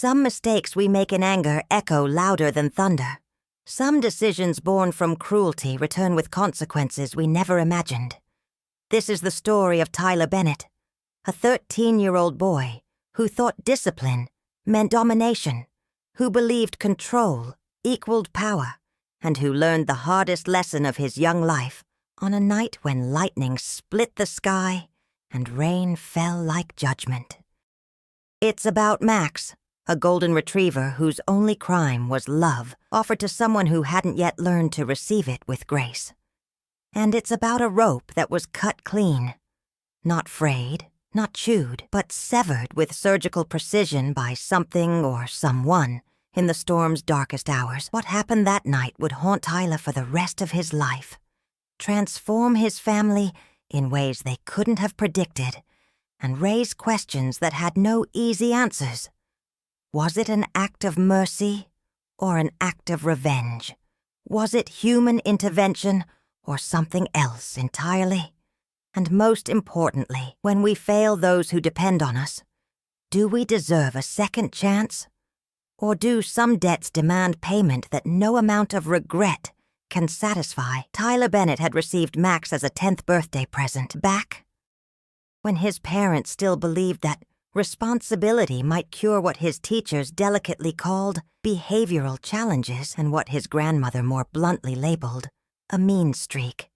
Some mistakes we make in anger echo louder than thunder. Some decisions born from cruelty return with consequences we never imagined. This is the story of Tyler Bennett, a 13-year-old boy who thought discipline meant domination, who believed control equaled power, and who learned the hardest lesson of his young life on a night when lightning split the sky and rain fell like judgment. It's about Max, a golden retriever whose only crime was love offered to someone who hadn't yet learned to receive it with grace. And it's about a rope that was cut clean, not frayed, not chewed, but severed with surgical precision by something or someone in the storm's darkest hours. What happened that night would haunt Tyler for the rest of his life, transform his family in ways they couldn't have predicted, and raise questions that had no easy answers. Was it an act of mercy or an act of revenge? Was it human intervention or something else entirely? And most importantly, when we fail those who depend on us, do we deserve a second chance? Or do some debts demand payment that no amount of regret can satisfy? Tyler Bennett had received Max as a 10th birthday present back when his parents still believed that responsibility might cure what his teachers delicately called behavioral challenges and what his grandmother more bluntly labeled a mean streak.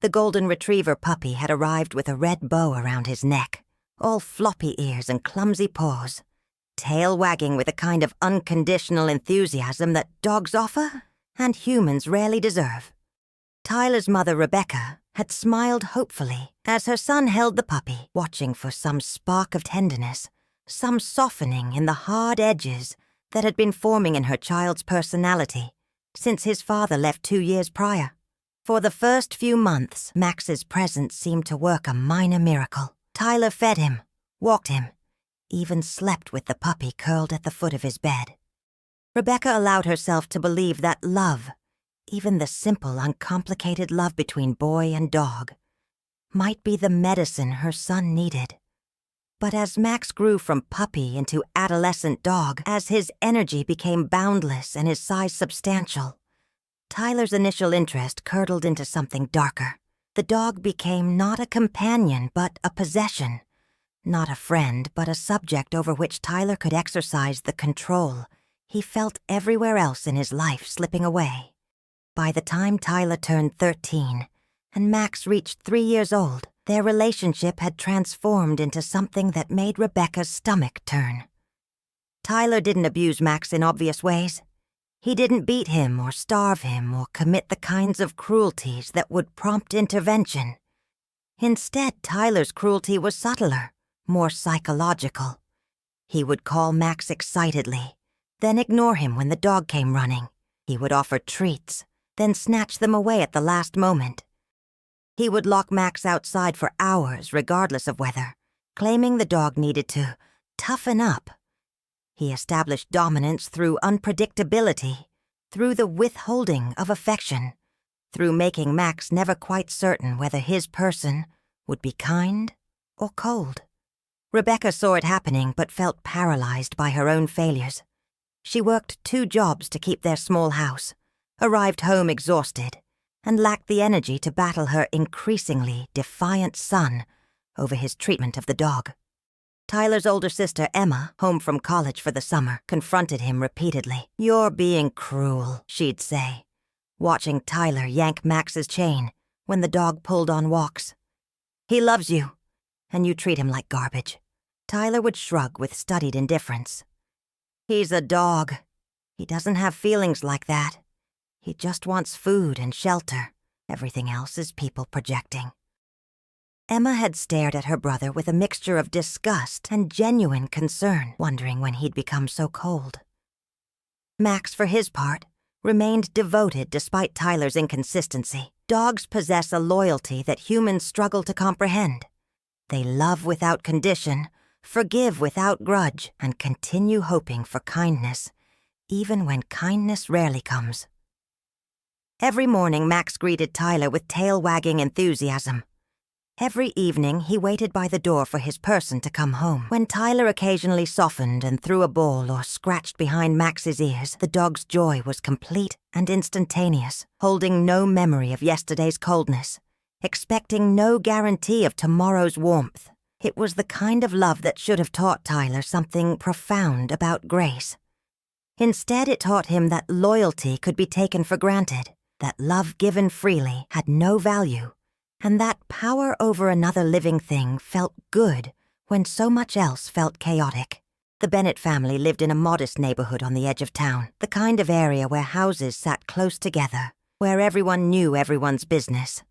The golden retriever puppy had arrived with a red bow around his neck, all floppy ears and clumsy paws, tail wagging with a kind of unconditional enthusiasm that dogs offer and humans rarely deserve. Tyler's mother, Rebecca, had smiled hopefully as her son held the puppy, watching for some spark of tenderness, some softening in the hard edges that had been forming in her child's personality since his father left 2 years prior. For the first few months, Max's presence seemed to work a minor miracle. Tyler fed him, walked him, even slept with the puppy curled at the foot of his bed. Rebecca allowed herself to believe that love, even the simple, uncomplicated love between boy and dog, might be the medicine her son needed. But as Max grew from puppy into adolescent dog, as his energy became boundless and his size substantial, Tyler's initial interest curdled into something darker. The dog became not a companion, but a possession. Not a friend, but a subject over which Tyler could exercise the control he felt everywhere else in his life slipping away. By the time Tyler turned 13 and Max reached 3 years old, their relationship had transformed into something that made Rebecca's stomach turn. Tyler didn't abuse Max in obvious ways. He didn't beat him or starve him or commit the kinds of cruelties that would prompt intervention. Instead, Tyler's cruelty was subtler, more psychological. He would call Max excitedly, then ignore him when the dog came running. He would offer treats, then snatch them away at the last moment. He would lock Max outside for hours regardless of weather, claiming the dog needed to toughen up. He established dominance through unpredictability, through the withholding of affection, through making Max never quite certain whether his person would be kind or cold. Rebecca saw it happening but felt paralyzed by her own failures. She worked 2 jobs to keep their small house, arrived home exhausted, and lacked the energy to battle her increasingly defiant son over his treatment of the dog. Tyler's older sister, Emma, home from college for the summer, confronted him repeatedly. "You're being cruel," she'd say, watching Tyler yank Max's chain when the dog pulled on walks. "He loves you, and you treat him like garbage." Tyler would shrug with studied indifference. "He's a dog. He doesn't have feelings like that. He just wants food and shelter. Everything else is people projecting." Emma had stared at her brother with a mixture of disgust and genuine concern, wondering when he'd become so cold. Max, for his part, remained devoted despite Tyler's inconsistency. Dogs possess a loyalty that humans struggle to comprehend. They love without condition, forgive without grudge, and continue hoping for kindness, even when kindness rarely comes. Every morning, Max greeted Tyler with tail-wagging enthusiasm. Every evening, he waited by the door for his person to come home. When Tyler occasionally softened and threw a ball or scratched behind Max's ears, the dog's joy was complete and instantaneous, holding no memory of yesterday's coldness, expecting no guarantee of tomorrow's warmth. It was the kind of love that should have taught Tyler something profound about grace. Instead, it taught him that loyalty could be taken for granted, that love given freely had no value, and that power over another living thing felt good when so much else felt chaotic. The Bennett family lived in a modest neighborhood on the edge of town, the kind of area where houses sat close together, where everyone knew everyone's business,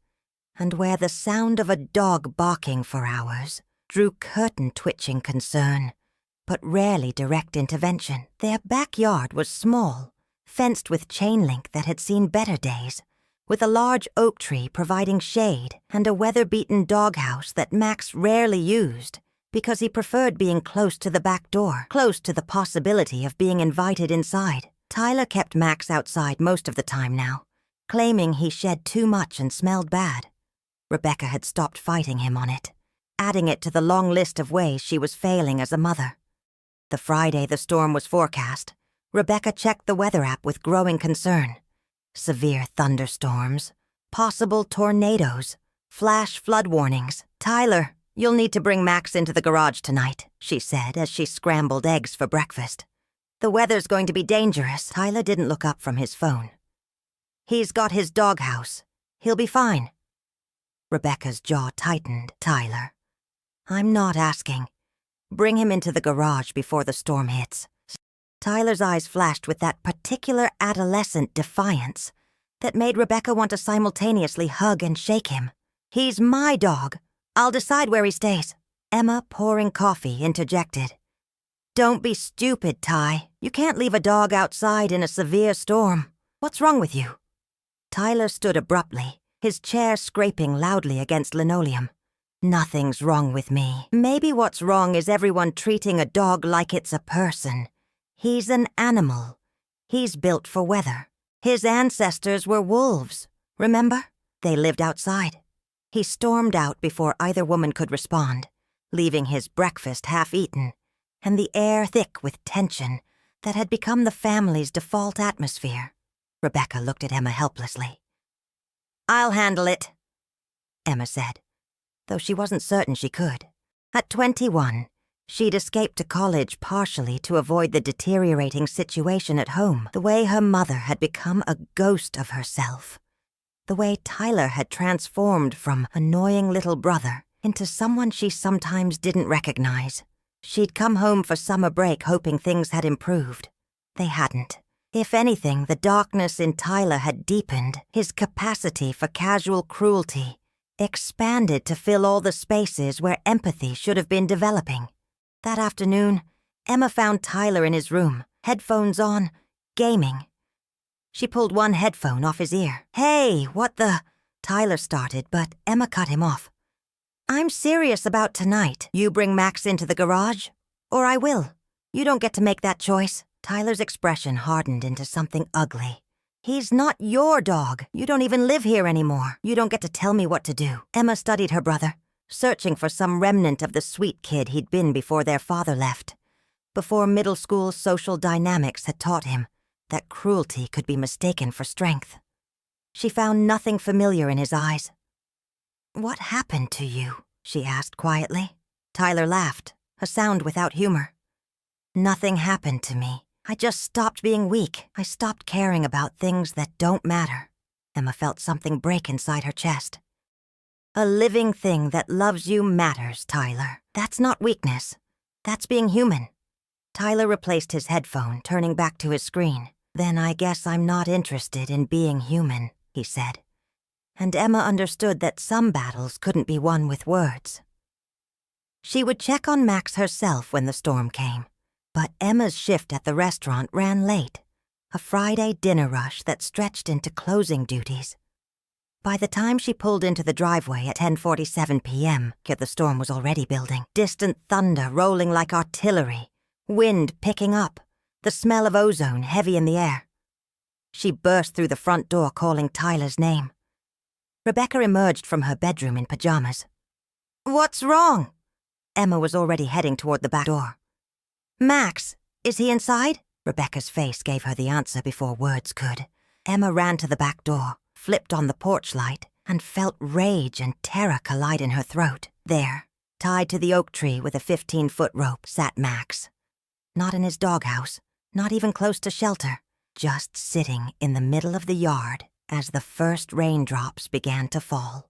and where the sound of a dog barking for hours drew curtain-twitching concern, but rarely direct intervention. Their backyard was small, fenced with chain link that had seen better days, with a large oak tree providing shade and a weather-beaten doghouse that Max rarely used because he preferred being close to the back door, close to the possibility of being invited inside. Tyler kept Max outside most of the time now, claiming he shed too much and smelled bad. Rebecca had stopped fighting him on it, adding it to the long list of ways she was failing as a mother. The Friday the storm was forecast, Rebecca checked the weather app with growing concern. Severe thunderstorms, possible tornadoes, flash flood warnings. "Tyler, you'll need to bring Max into the garage tonight," she said as she scrambled eggs for breakfast. "The weather's going to be dangerous." Tyler didn't look up from his phone. "He's got his doghouse. He'll be fine." Rebecca's jaw tightened. "Tyler, I'm not asking. Bring him into the garage before the storm hits." Tyler's eyes flashed with that particular adolescent defiance that made Rebecca want to simultaneously hug and shake him. "He's my dog. I'll decide where he stays." Emma, pouring coffee, interjected. "Don't be stupid, Ty. You can't leave a dog outside in a severe storm. What's wrong with you?" Tyler stood abruptly, his chair scraping loudly against linoleum. "Nothing's wrong with me. Maybe what's wrong is everyone treating a dog like it's a person. He's an animal. He's built for weather. His ancestors were wolves, remember? They lived outside." He stormed out before either woman could respond, leaving his breakfast half-eaten, and the air thick with tension that had become the family's default atmosphere. Rebecca looked at Emma helplessly. "I'll handle it," Emma said, though she wasn't certain she could. At 21, she'd escaped to college partially to avoid the deteriorating situation at home, the way her mother had become a ghost of herself, the way Tyler had transformed from annoying little brother into someone she sometimes didn't recognize. She'd come home for summer break hoping things had improved. They hadn't. If anything, the darkness in Tyler had deepened, his capacity for casual cruelty expanded to fill all the spaces where empathy should have been developing. That afternoon, Emma found Tyler in his room, headphones on, gaming. She pulled one headphone off his ear. "Hey, what the—" Tyler started, but Emma cut him off. "I'm serious about tonight. You bring Max into the garage, or I will. You don't get to make that choice." Tyler's expression hardened into something ugly. "He's not your dog. You don't even live here anymore. You don't get to tell me what to do." Emma studied her brother, searching for some remnant of the sweet kid he'd been before their father left, before middle school social dynamics had taught him that cruelty could be mistaken for strength. She found nothing familiar in his eyes. "What happened to you?" she asked quietly. Tyler laughed, a sound without humor. "Nothing happened to me. I just stopped being weak. I stopped caring about things that don't matter." Emma felt something break inside her chest. "A living thing that loves you matters, Tyler. That's not weakness. That's being human." Tyler replaced his headphone, turning back to his screen. "Then I guess I'm not interested in being human," he said. And Emma understood that some battles couldn't be won with words. She would check on Max herself when the storm came, but Emma's shift at the restaurant ran late, a Friday dinner rush that stretched into closing duties. By the time she pulled into the driveway at 10:47 p.m., the storm was already building. Distant thunder rolling like artillery, wind picking up, the smell of ozone heavy in the air. She burst through the front door calling Tyler's name. Rebecca emerged from her bedroom in pajamas. What's wrong? Emma was already heading toward the back door. Max, is he inside? Rebecca's face gave her the answer before words could. Emma ran to the back door, flipped on the porch light, and felt rage and terror collide in her throat. There, tied to the oak tree with a 15-foot rope, sat Max. Not in his doghouse, not even close to shelter, just sitting in the middle of the yard as the first raindrops began to fall,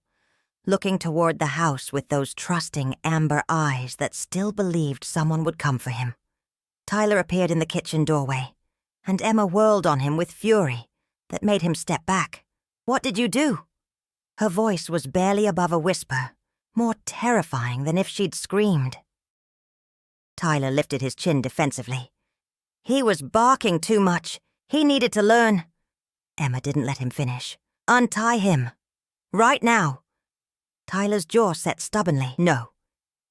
looking toward the house with those trusting amber eyes that still believed someone would come for him. Tyler appeared in the kitchen doorway, and Emma whirled on him with fury that made him step back. What did you do? Her voice was barely above a whisper, more terrifying than if she'd screamed. Tyler lifted his chin defensively. He was barking too much. He needed to learn. Emma didn't let him finish. Untie him. Right now. Tyler's jaw set stubbornly. No.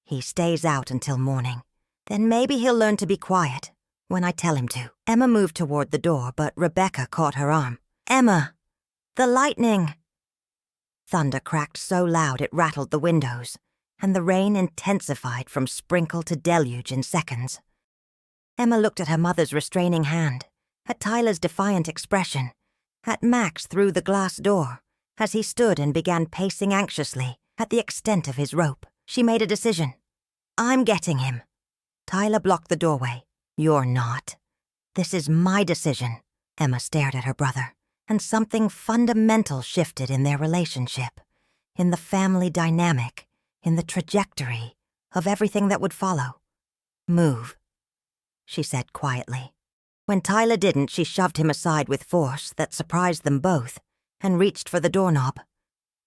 He stays out until morning. Then maybe he'll learn to be quiet when I tell him to. Emma moved toward the door, but Rebecca caught her arm. Emma! The lightning! Thunder cracked so loud it rattled the windows, and the rain intensified from sprinkle to deluge in seconds. Emma looked at her mother's restraining hand, at Tyler's defiant expression, at Max through the glass door, as he stood and began pacing anxiously at the extent of his rope. She made a decision. I'm getting him. Tyler blocked the doorway. You're not. This is my decision. Emma stared at her brother, and something fundamental shifted in their relationship, in the family dynamic, in the trajectory of everything that would follow. Move, she said quietly. When Tyler didn't, she shoved him aside with force that surprised them both and reached for the doorknob.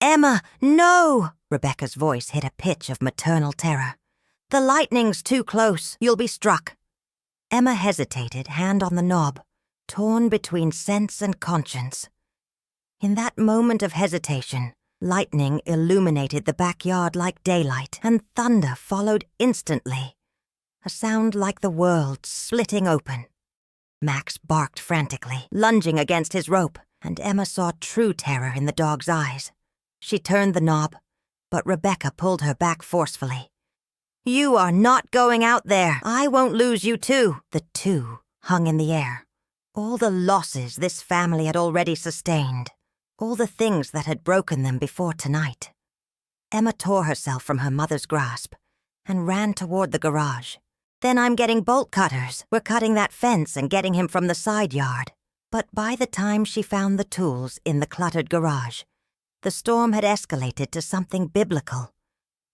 Emma, no! Rebecca's voice hit a pitch of maternal terror. The lightning's too close. You'll be struck. Emma hesitated, hand on the knob, torn between sense and conscience. In that moment of hesitation, lightning illuminated the backyard like daylight, and thunder followed instantly, a sound like the world splitting open. Max barked frantically, lunging against his rope, and Emma saw true terror in the dog's eyes. She turned the knob, but Rebecca pulled her back forcefully. You are not going out there. I won't lose you too. The two hung in the air. All the losses this family had already sustained, all the things that had broken them before tonight. Emma tore herself from her mother's grasp and ran toward the garage. Then I'm getting bolt cutters. We're cutting that fence and getting him from the side yard. But by the time she found the tools in the cluttered garage, the storm had escalated to something biblical.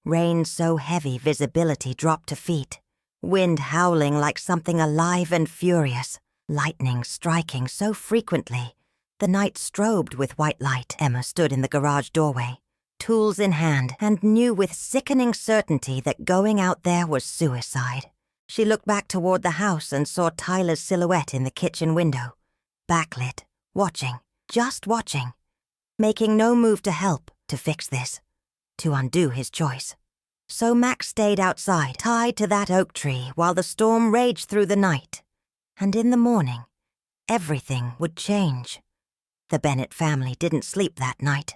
Rain so heavy visibility dropped to feet, wind howling like something alive and furious, lightning striking so frequently the night strobed with white light. Emma stood in the garage doorway, tools in hand, and knew with sickening certainty that going out there was suicide. She looked back toward the house and saw Tyler's silhouette in the kitchen window, backlit, watching, just watching, making no move to help, to fix this, to undo his choice. So Max stayed outside, tied to that oak tree while the storm raged through the night. And in the morning, everything would change. The Bennett family didn't sleep that night.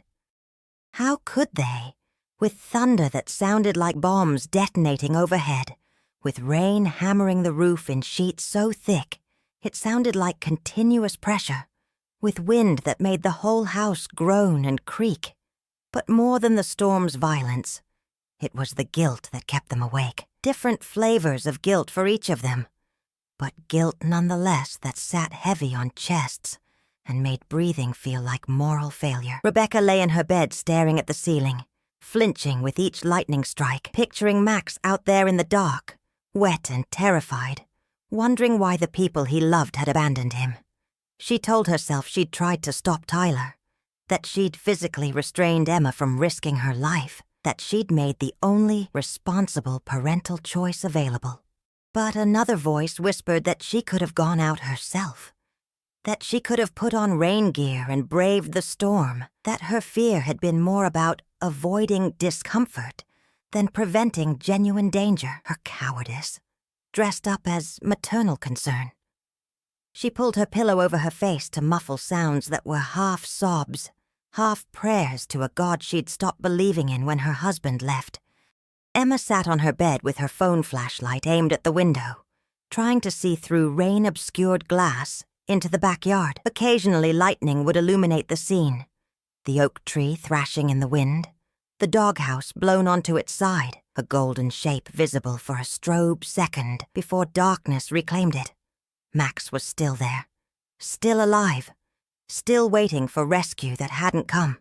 How could they, with thunder that sounded like bombs detonating overhead, with rain hammering the roof in sheets so thick it sounded like continuous pressure, with wind that made the whole house groan and creak? But more than the storm's violence, it was the guilt that kept them awake. Different flavors of guilt for each of them, but guilt nonetheless that sat heavy on chests and made breathing feel like moral failure. Rebecca lay in her bed staring at the ceiling, flinching with each lightning strike, picturing Max out there in the dark, wet and terrified, wondering why the people he loved had abandoned him. She told herself she'd tried to stop Tyler, that she'd physically restrained Emma from risking her life, that she'd made the only responsible parental choice available. But another voice whispered that she could have gone out herself, that she could have put on rain gear and braved the storm, that her fear had been more about avoiding discomfort than preventing genuine danger, her cowardice, dressed up as maternal concern. She pulled her pillow over her face to muffle sounds that were half sobs, half prayers to a God she'd stopped believing in when her husband left, Emma sat on her bed with her phone flashlight aimed at the window, trying to see through rain-obscured glass into the backyard. Occasionally, lightning would illuminate the scene. The oak tree thrashing in the wind, the doghouse blown onto its side, a golden shape visible for a strobe second before darkness reclaimed it. Max was still there, still alive, still waiting for rescue that hadn't come.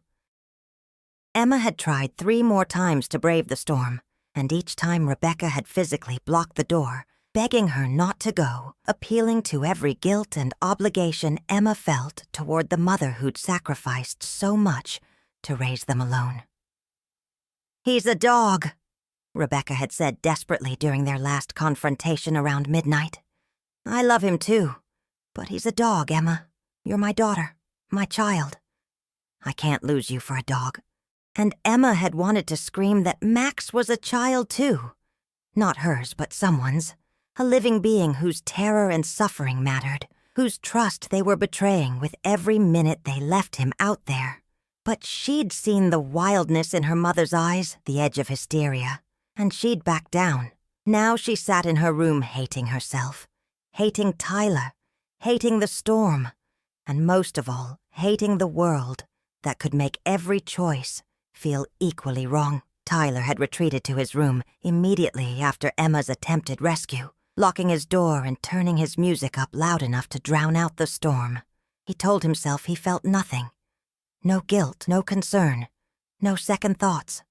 Emma had tried 3 more times to brave the storm, and each time Rebecca had physically blocked the door, begging her not to go, appealing to every guilt and obligation Emma felt toward the mother who'd sacrificed so much to raise them alone. "He's a dog," Rebecca had said desperately during their last confrontation around midnight. "I love him too, but he's a dog, Emma. You're my daughter, my child. I can't lose you for a dog." And Emma had wanted to scream that Max was a child too. Not hers, but someone's. A living being whose terror and suffering mattered, whose trust they were betraying with every minute they left him out there. But she'd seen the wildness in her mother's eyes, the edge of hysteria, and she'd backed down. Now she sat in her room hating herself, hating Tyler, hating the storm, and most of all, hating the world that could make every choice feel equally wrong. Tyler had retreated to his room immediately after Emma's attempted rescue, locking his door and turning his music up loud enough to drown out the storm. He told himself he felt nothing. No guilt, no concern, no second thoughts.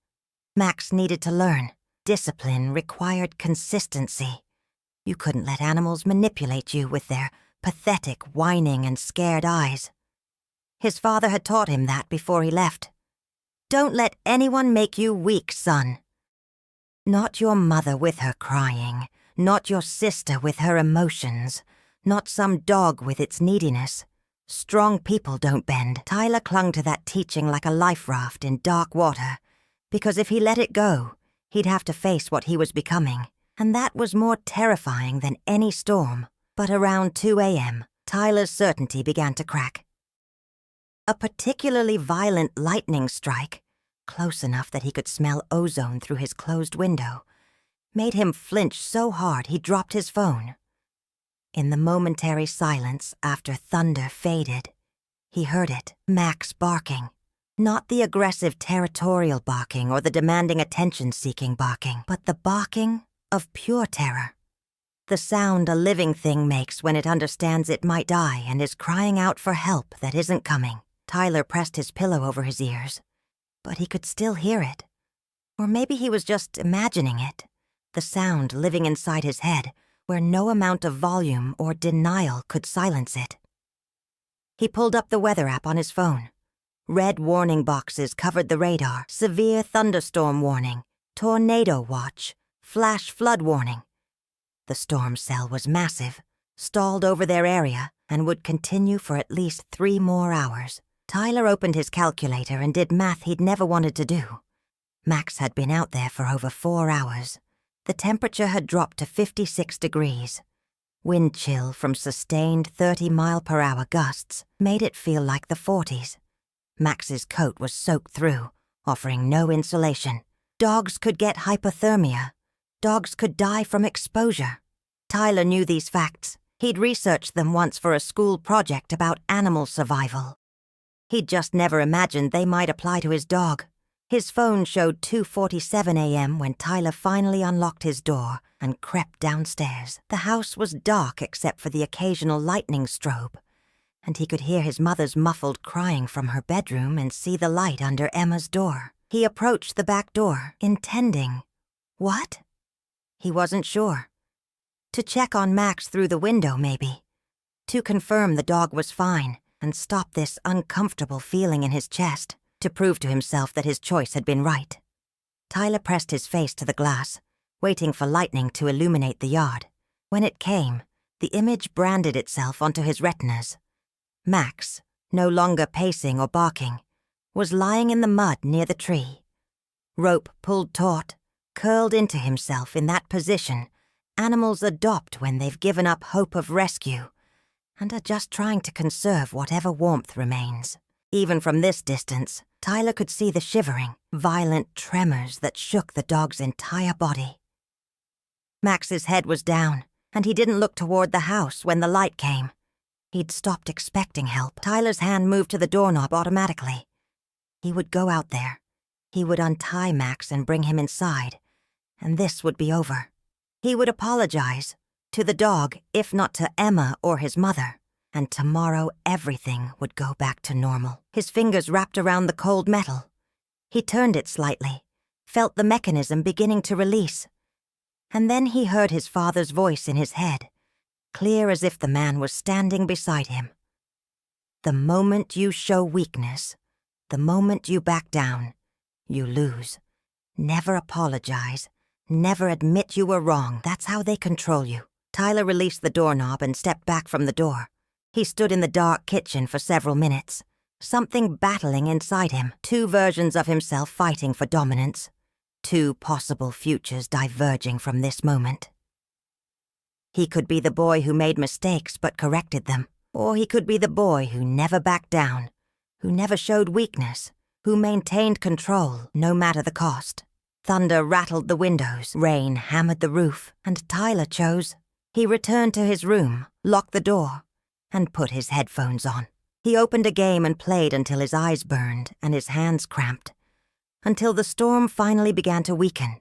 Max needed to learn. Discipline required consistency. You couldn't let animals manipulate you with their pathetic whining and scared eyes. His father had taught him that before he left. "Don't let anyone make you weak, son." Not your mother with her crying, not your sister with her emotions, not some dog with its neediness. Strong people don't bend. Tyler clung to that teaching like a life raft in dark water, because if he let it go, he'd have to face what he was becoming, and that was more terrifying than any storm. But around 2 a.m., Tyler's certainty began to crack. A particularly violent lightning strike, close enough that he could smell ozone through his closed window, made him flinch so hard he dropped his phone. In the momentary silence after thunder faded, he heard it, Max barking. Not the aggressive territorial barking or the demanding attention-seeking barking, but the barking of pure terror. The sound a living thing makes when it understands it might die and is crying out for help that isn't coming. Tyler pressed his pillow over his ears, but he could still hear it. Or maybe he was just imagining it, the sound living inside his head where no amount of volume or denial could silence it. He pulled up the weather app on his phone. Red warning boxes covered the radar: severe thunderstorm warning, tornado watch, flash flood warning. The storm cell was massive, stalled over their area, and would continue for at least 3 more hours. Tyler opened his calculator and did math he'd never wanted to do. Max had been out there for over 4 hours. The temperature had dropped to 56 degrees. Wind chill from sustained 30-mile-per-hour gusts made it feel like the 40s. Max's coat was soaked through, offering no insulation. Dogs could get hypothermia. Dogs could die from exposure. Tyler knew these facts. He'd researched them once for a school project about animal survival. He'd just never imagined they might apply to his dog. His phone showed 2:47 a.m. when Tyler finally unlocked his door and crept downstairs. The house was dark except for the occasional lightning strobe, and he could hear his mother's muffled crying from her bedroom and see the light under Emma's door. He approached the back door, intending... what? He wasn't sure. To check on Max through the window, maybe. To confirm the dog was fine and stop this uncomfortable feeling in his chest. To prove to himself that his choice had been right. Tyler pressed his face to the glass, waiting for lightning to illuminate the yard. When it came, the image branded itself onto his retinas. Max, no longer pacing or barking, was lying in the mud near the tree. Rope pulled taut, curled into himself in that position animals adopt when they've given up hope of rescue and are just trying to conserve whatever warmth remains. Even from this distance, Tyler could see the shivering, violent tremors that shook the dog's entire body. Max's head was down, and he didn't look toward the house when the light came. He'd stopped expecting help. Tyler's hand moved to the doorknob automatically. He would go out there. He would untie Max and bring him inside, and this would be over. He would apologize to the dog, if not to Emma or his mother, and tomorrow everything would go back to normal. His fingers wrapped around the cold metal. He turned it slightly, felt the mechanism beginning to release, and then he heard his father's voice in his head, clear as if the man was standing beside him. The moment you show weakness, the moment you back down, you lose. Never apologize. Never admit you were wrong. That's how they control you. Tyler released the doorknob and stepped back from the door. He stood in the dark kitchen for several minutes, something battling inside him, two versions of himself fighting for dominance, two possible futures diverging from this moment. He could be the boy who made mistakes but corrected them, or he could be the boy who never backed down, who never showed weakness, who maintained control no matter the cost. Thunder rattled the windows, rain hammered the roof, and Tyler chose. He returned to his room, locked the door, and put his headphones on. He opened a game and played until his eyes burned and his hands cramped, until the storm finally began to weaken,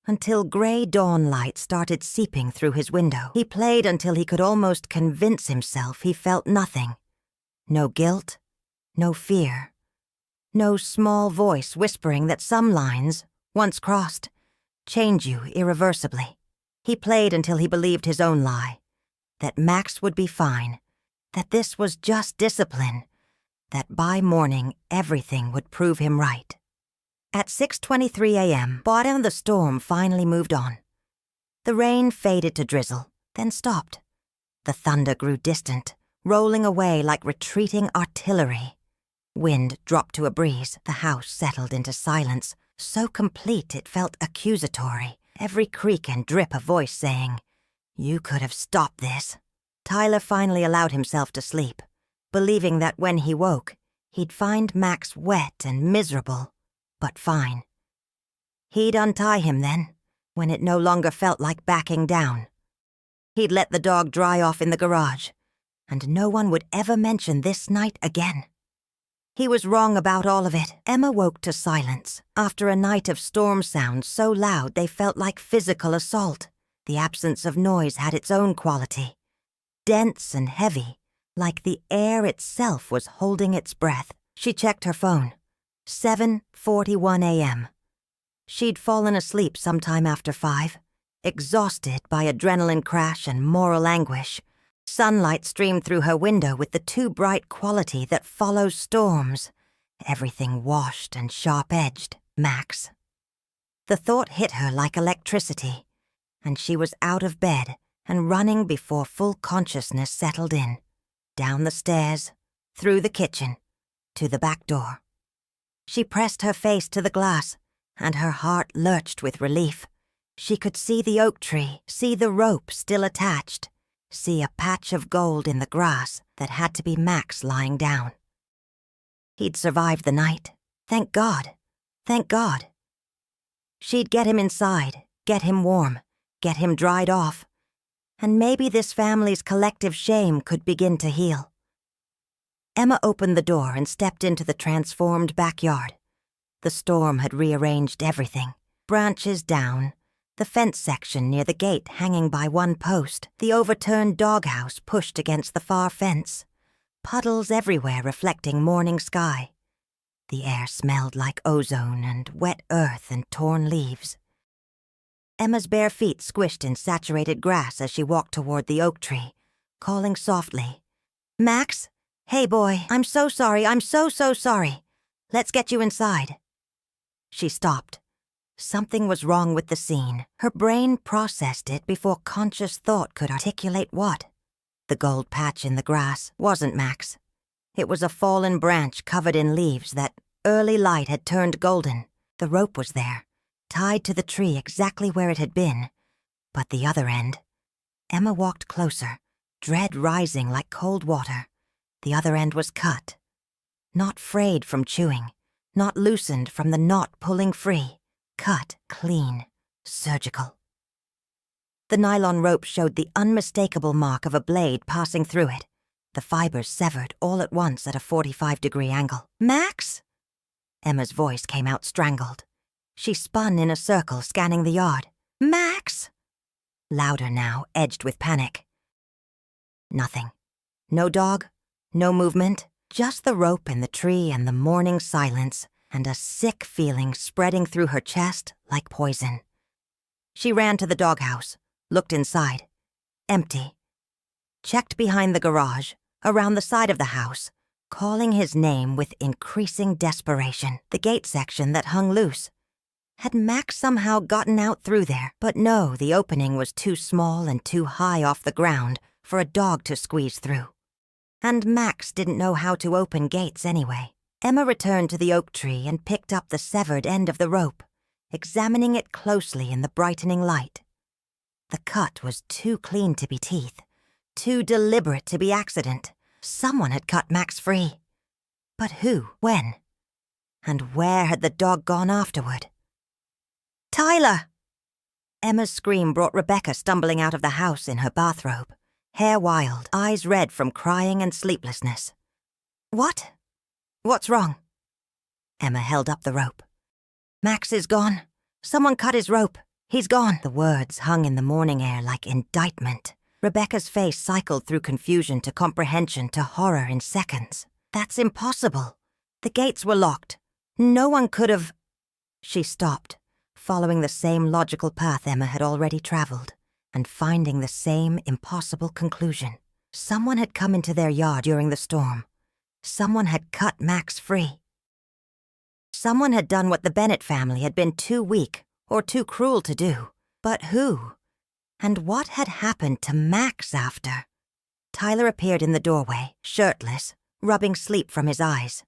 until gray dawn light started seeping through his window. He played until he could almost convince himself he felt nothing. No guilt, no fear, no small voice whispering that some lines, once crossed, change you irreversibly. He played until he believed his own lie, that Max would be fine, that this was just discipline, that by morning everything would prove him right. At 6:23 a.m., bottom of the storm finally moved on. The rain faded to drizzle, then stopped. The thunder grew distant, rolling away like retreating artillery. Wind dropped to a breeze. The house settled into silence, so complete it felt accusatory. Every creak and drip a voice saying, "You could have stopped this." Tyler finally allowed himself to sleep, believing that when he woke, he'd find Max wet and miserable, but fine. He'd untie him then, when it no longer felt like backing down. He'd let the dog dry off in the garage, and no one would ever mention this night again. He was wrong about all of it. Emma woke to silence after a night of storm sounds so loud they felt like physical assault. The absence of noise had its own quality, dense and heavy, like the air itself was holding its breath. She checked her phone. 7:41 a.m. She'd fallen asleep sometime after 5, exhausted by adrenaline crash and moral anguish. Sunlight streamed through her window with the too bright quality that follows storms. Everything washed and sharp-edged. Max. The thought hit her like electricity, and she was out of bed and running before full consciousness settled in. Down the stairs, through the kitchen, to the back door. She pressed her face to the glass, and her heart lurched with relief. She could see the oak tree, see the rope still attached, see a patch of gold in the grass that had to be Max lying down. He'd survived the night. Thank God. Thank God. She'd get him inside, get him warm, get him dried off, and maybe this family's collective shame could begin to heal. Emma opened the door and stepped into the transformed backyard. The storm had rearranged everything. Branches down, the fence section near the gate hanging by one post, the overturned doghouse pushed against the far fence, puddles everywhere reflecting morning sky. The air smelled like ozone and wet earth and torn leaves. Emma's bare feet squished in saturated grass as she walked toward the oak tree, calling softly, "Max? Hey boy, I'm so sorry, I'm so sorry. Let's get you inside." She stopped. Something was wrong with the scene. Her brain processed it before conscious thought could articulate what. The gold patch in the grass wasn't Max. It was a fallen branch covered in leaves that early light had turned golden. The rope was there, tied to the tree exactly where it had been. But the other end. Emma walked closer, dread rising like cold water. The other end was cut. Not frayed from chewing, not loosened from the knot pulling free, cut clean, surgical. The nylon rope showed the unmistakable mark of a blade passing through it, the fibers severed all at once at a 45-degree angle. "Max?" Emma's voice came out strangled. She spun in a circle, scanning the yard. "Max?" Louder now, edged with panic. Nothing. No dog, no movement, just the rope in the tree and the morning silence, and a sick feeling spreading through her chest like poison. She ran to the doghouse, looked inside. Empty. Checked behind the garage, around the side of the house, calling his name with increasing desperation. The gate section that hung loose. Had Max somehow gotten out through there? But no, the opening was too small and too high off the ground for a dog to squeeze through. And Max didn't know how to open gates anyway. Emma returned to the oak tree and picked up the severed end of the rope, examining it closely in the brightening light. The cut was too clean to be teeth, too deliberate to be accident. Someone had cut Max free. But who? When? And where had the dog gone afterward? "Tyler!" Emma's scream brought Rebecca stumbling out of the house in her bathrobe, hair wild, eyes red from crying and sleeplessness. "What? What's wrong?" Emma held up the rope. "Max is gone. Someone cut his rope. He's gone." The words hung in the morning air like indictment. Rebecca's face cycled through confusion to comprehension to horror in seconds. "That's impossible. The gates were locked. No one could have—" She stopped, following the same logical path Emma had already traveled, and finding the same impossible conclusion. Someone had come into their yard during the storm. Someone had cut Max free. Someone had done what the Bennett family had been too weak or too cruel to do. But who? And what had happened to Max after? Tyler appeared in the doorway, shirtless, rubbing sleep from his eyes.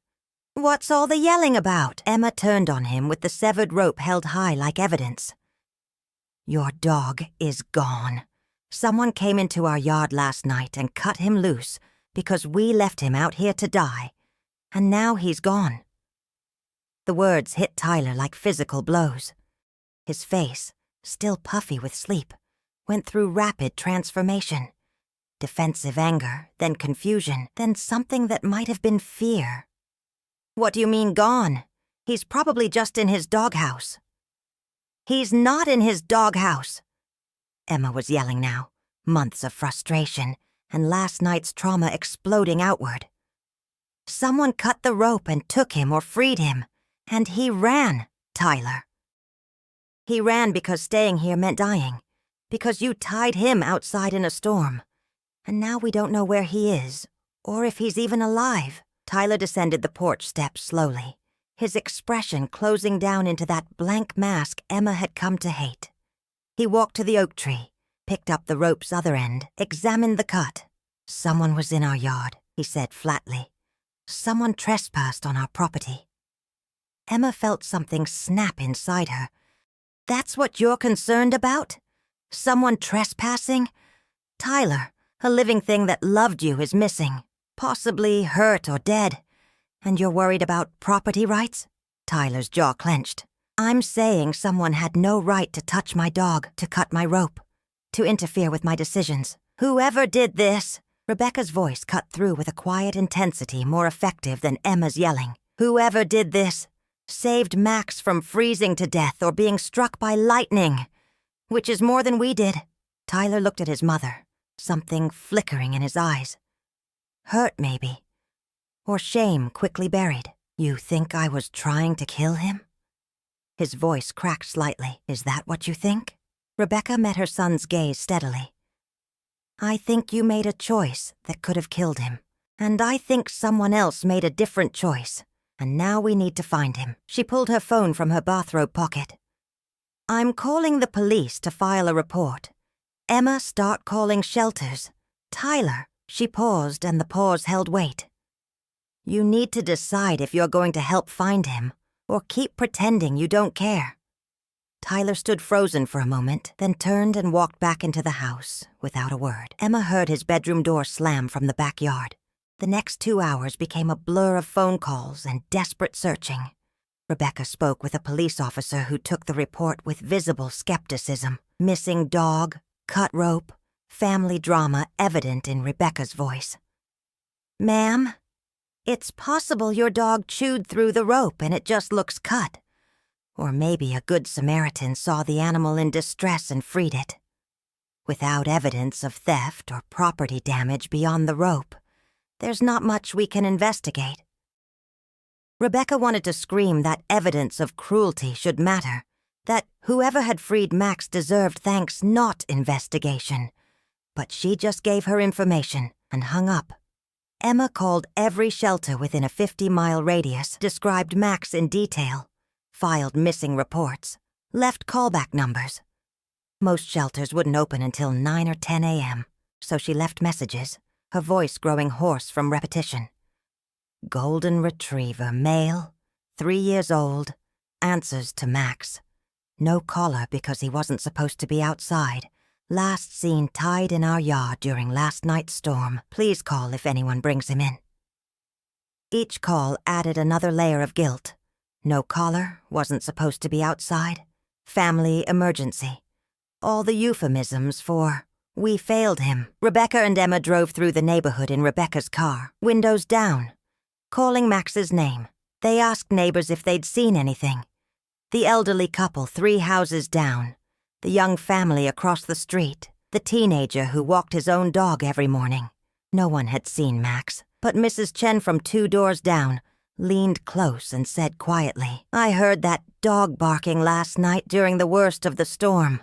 "What's all the yelling about?" Emma turned on him with the severed rope held high like evidence. "Your dog is gone. Someone came into our yard last night and cut him loose because we left him out here to die, and now he's gone." The words hit Tyler like physical blows. His face, still puffy with sleep, went through rapid transformation. Defensive anger, then confusion, then something that might have been fear. "What do you mean gone? He's probably just in his doghouse." "He's not in his doghouse!" Emma was yelling now, months of frustration, and last night's trauma exploding outward. "Someone cut the rope and took him or freed him, and he ran, Tyler. He ran because staying here meant dying, because you tied him outside in a storm, and now we don't know where he is, or if he's even alive." Tyler descended the porch steps slowly, his expression closing down into that blank mask Emma had come to hate. He walked to the oak tree, picked up the rope's other end, examined the cut. "Someone was in our yard," he said flatly. "Someone trespassed on our property." Emma felt something snap inside her. "That's what you're concerned about? Someone trespassing? Tyler, a living thing that loved you is missing. Possibly hurt or dead, and you're worried about property rights?" Tyler's jaw clenched. "I'm saying someone had no right to touch my dog, to cut my rope, to interfere with my decisions. Whoever did this," Rebecca's voice cut through with a quiet intensity more effective than Emma's yelling. "Whoever did this saved Max from freezing to death or being struck by lightning, which is more than we did." Tyler looked at his mother, something flickering in his eyes. Hurt, maybe. Or shame quickly buried. "You think I was trying to kill him?" His voice cracked slightly. "Is that what you think?" Rebecca met her son's gaze steadily. "I think you made a choice that could have killed him. And I think someone else made a different choice. And now we need to find him." She pulled her phone from her bathrobe pocket. "I'm calling the police to file a report. Emma, start calling shelters. Tyler." She paused, and the pause held weight. "You need to decide if you're going to help find him, or keep pretending you don't care." Tyler stood frozen for a moment, then turned and walked back into the house, without a word. Emma heard his bedroom door slam from the backyard. The next 2 hours became a blur of phone calls and desperate searching. Rebecca spoke with a police officer who took the report with visible skepticism. Missing dog, cut rope, family drama evident in Rebecca's voice. "Ma'am, it's possible your dog chewed through the rope and it just looks cut. Or maybe a good Samaritan saw the animal in distress and freed it. Without evidence of theft or property damage beyond the rope, there's not much we can investigate." Rebecca wanted to scream that evidence of cruelty should matter, that whoever had freed Max deserved thanks, not investigation. But she just gave her information and hung up. Emma called every shelter within a 50-mile radius, described Max in detail, filed missing reports, left callback numbers. Most shelters wouldn't open until 9 or 10 a.m., so she left messages, her voice growing hoarse from repetition. Golden Retriever, male, 3 years old, answers to Max. No collar because he wasn't supposed to be outside. Last seen tied in our yard during last night's storm. Please call if anyone brings him in. Each call added another layer of guilt. No collar, wasn't supposed to be outside. Family emergency. All the euphemisms for, "We failed him." Rebecca and Emma drove through the neighborhood in Rebecca's car, windows down, calling Max's name. They asked neighbors if they'd seen anything. The elderly couple 3 houses down, the young family across the street, the teenager who walked his own dog every morning. No one had seen Max, but Mrs. Chen from 2 doors down leaned close and said quietly, "I heard that dog barking last night during the worst of the storm.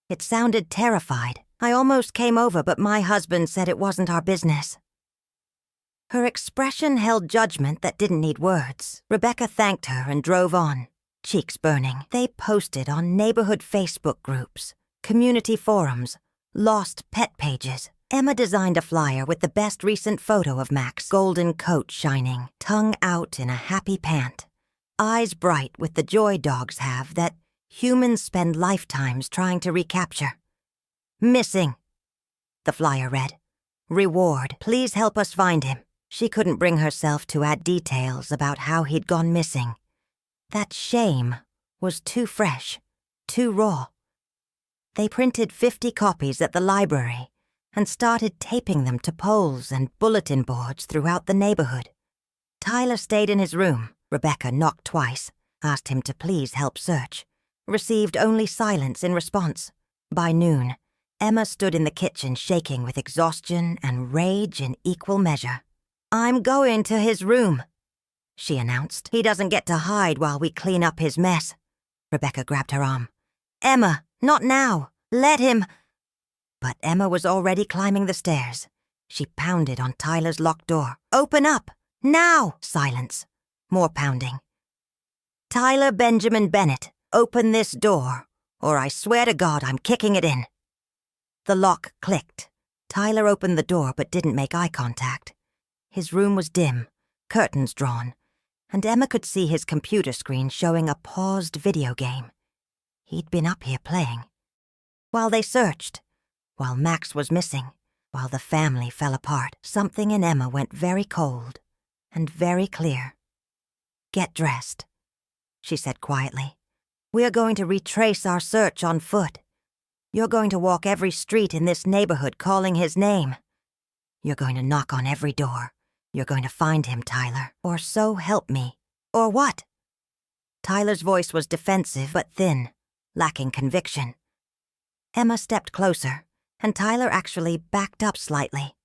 It sounded terrified. I almost came over, but my husband said it wasn't our business." Her expression held judgment that didn't need words. Rebecca thanked her and drove on, cheeks burning. They posted on neighborhood Facebook groups, community forums, lost pet pages. Emma designed a flyer with the best recent photo of Max, golden coat shining, tongue out in a happy pant, eyes bright with the joy dogs have that humans spend lifetimes trying to recapture. "Missing," the flyer read. "Reward. Please help us find him." She couldn't bring herself to add details about how he'd gone missing. That shame was too fresh, too raw. They printed 50 copies at the library and started taping them to poles and bulletin boards throughout the neighborhood. Tyler stayed in his room. Rebecca knocked twice, asked him to please help search. Received only silence in response. By noon, Emma stood in the kitchen shaking with exhaustion and rage in equal measure. "I'm going to his room," she announced. "He doesn't get to hide while we clean up his mess." Rebecca grabbed her arm. "Emma, not now. Let him—" But Emma was already climbing the stairs. She pounded on Tyler's locked door. "Open up! Now!" Silence. More pounding. "Tyler Benjamin Bennett, open this door, or I swear to God I'm kicking it in." The lock clicked. Tyler opened the door but didn't make eye contact. His room was dim, curtains drawn, and Emma could see his computer screen showing a paused video game. He'd been up here playing. While they searched, while Max was missing, while the family fell apart, something in Emma went very cold and very clear. "Get dressed," she said quietly. "We're going to retrace our search on foot. You're going to walk every street in this neighborhood calling his name. You're going to knock on every door. You're going to find him, Tyler, or so help me." "Or what?" Tyler's voice was defensive but thin, lacking conviction. Emma stepped closer, and Tyler actually backed up slightly.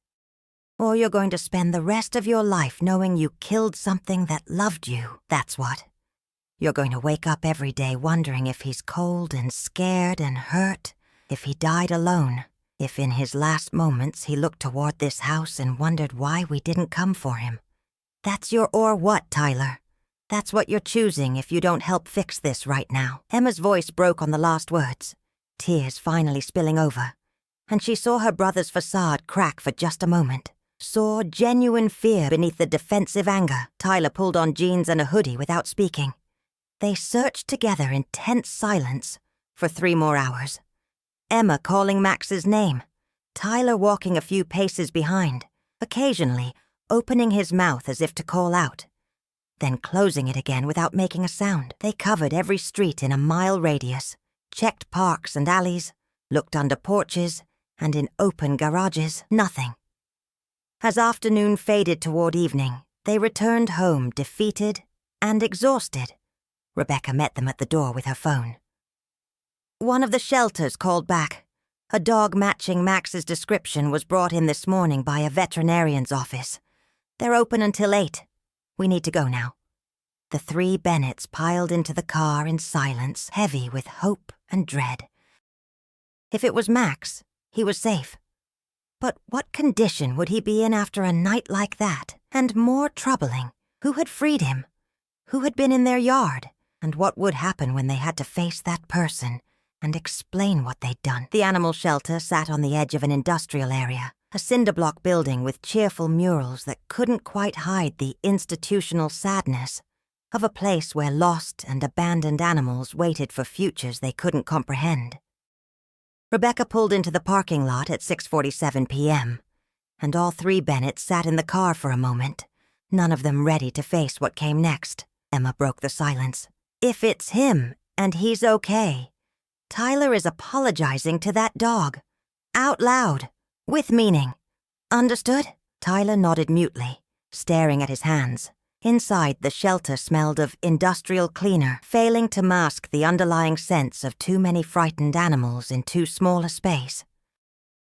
"Or you're going to spend the rest of your life knowing you killed something that loved you, that's what. You're going to wake up every day wondering if he's cold and scared and hurt, if he died alone, if in his last moments he looked toward this house and wondered why we didn't come for him. That's your or what, Tyler. That's what you're choosing if you don't help fix this right now." Emma's voice broke on the last words, tears finally spilling over, and she saw her brother's facade crack for just a moment, saw genuine fear beneath the defensive anger. Tyler pulled on jeans and a hoodie without speaking. They searched together in tense silence for 3 more hours. Emma calling Max's name, Tyler walking a few paces behind, occasionally opening his mouth as if to call out. then closing it again without making a sound. They covered every street in a mile radius, checked parks and alleys, looked under porches, and in open garages. Nothing. As afternoon faded toward evening, they returned home defeated and exhausted. Rebecca met them at the door with her phone. One of the shelters called back. A dog matching Max's description was brought in this morning by a veterinarian's office. They're open until 8. We need to go now. The 3 Bennetts piled into the car in silence, heavy with hope and dread. If it was Max, he was safe. But what condition would he be in after a night like that? And more troubling, who had freed him? Who had been in their yard? And what would happen when they had to face that person and explain what they'd done? The animal shelter sat on the edge of an industrial area, a cinder-block building with cheerful murals that couldn't quite hide the institutional sadness of a place where lost and abandoned animals waited for futures they couldn't comprehend. Rebecca pulled into the parking lot at 6:47 p.m., and all 3 Bennetts sat in the car for a moment, none of them ready to face what came next. Emma broke the silence. If it's him, and he's okay, Tyler is apologizing to that dog. Out loud. With meaning. Understood? Tyler nodded mutely, staring at his hands. Inside, the shelter smelled of industrial cleaner, failing to mask the underlying sense of too many frightened animals in too small a space.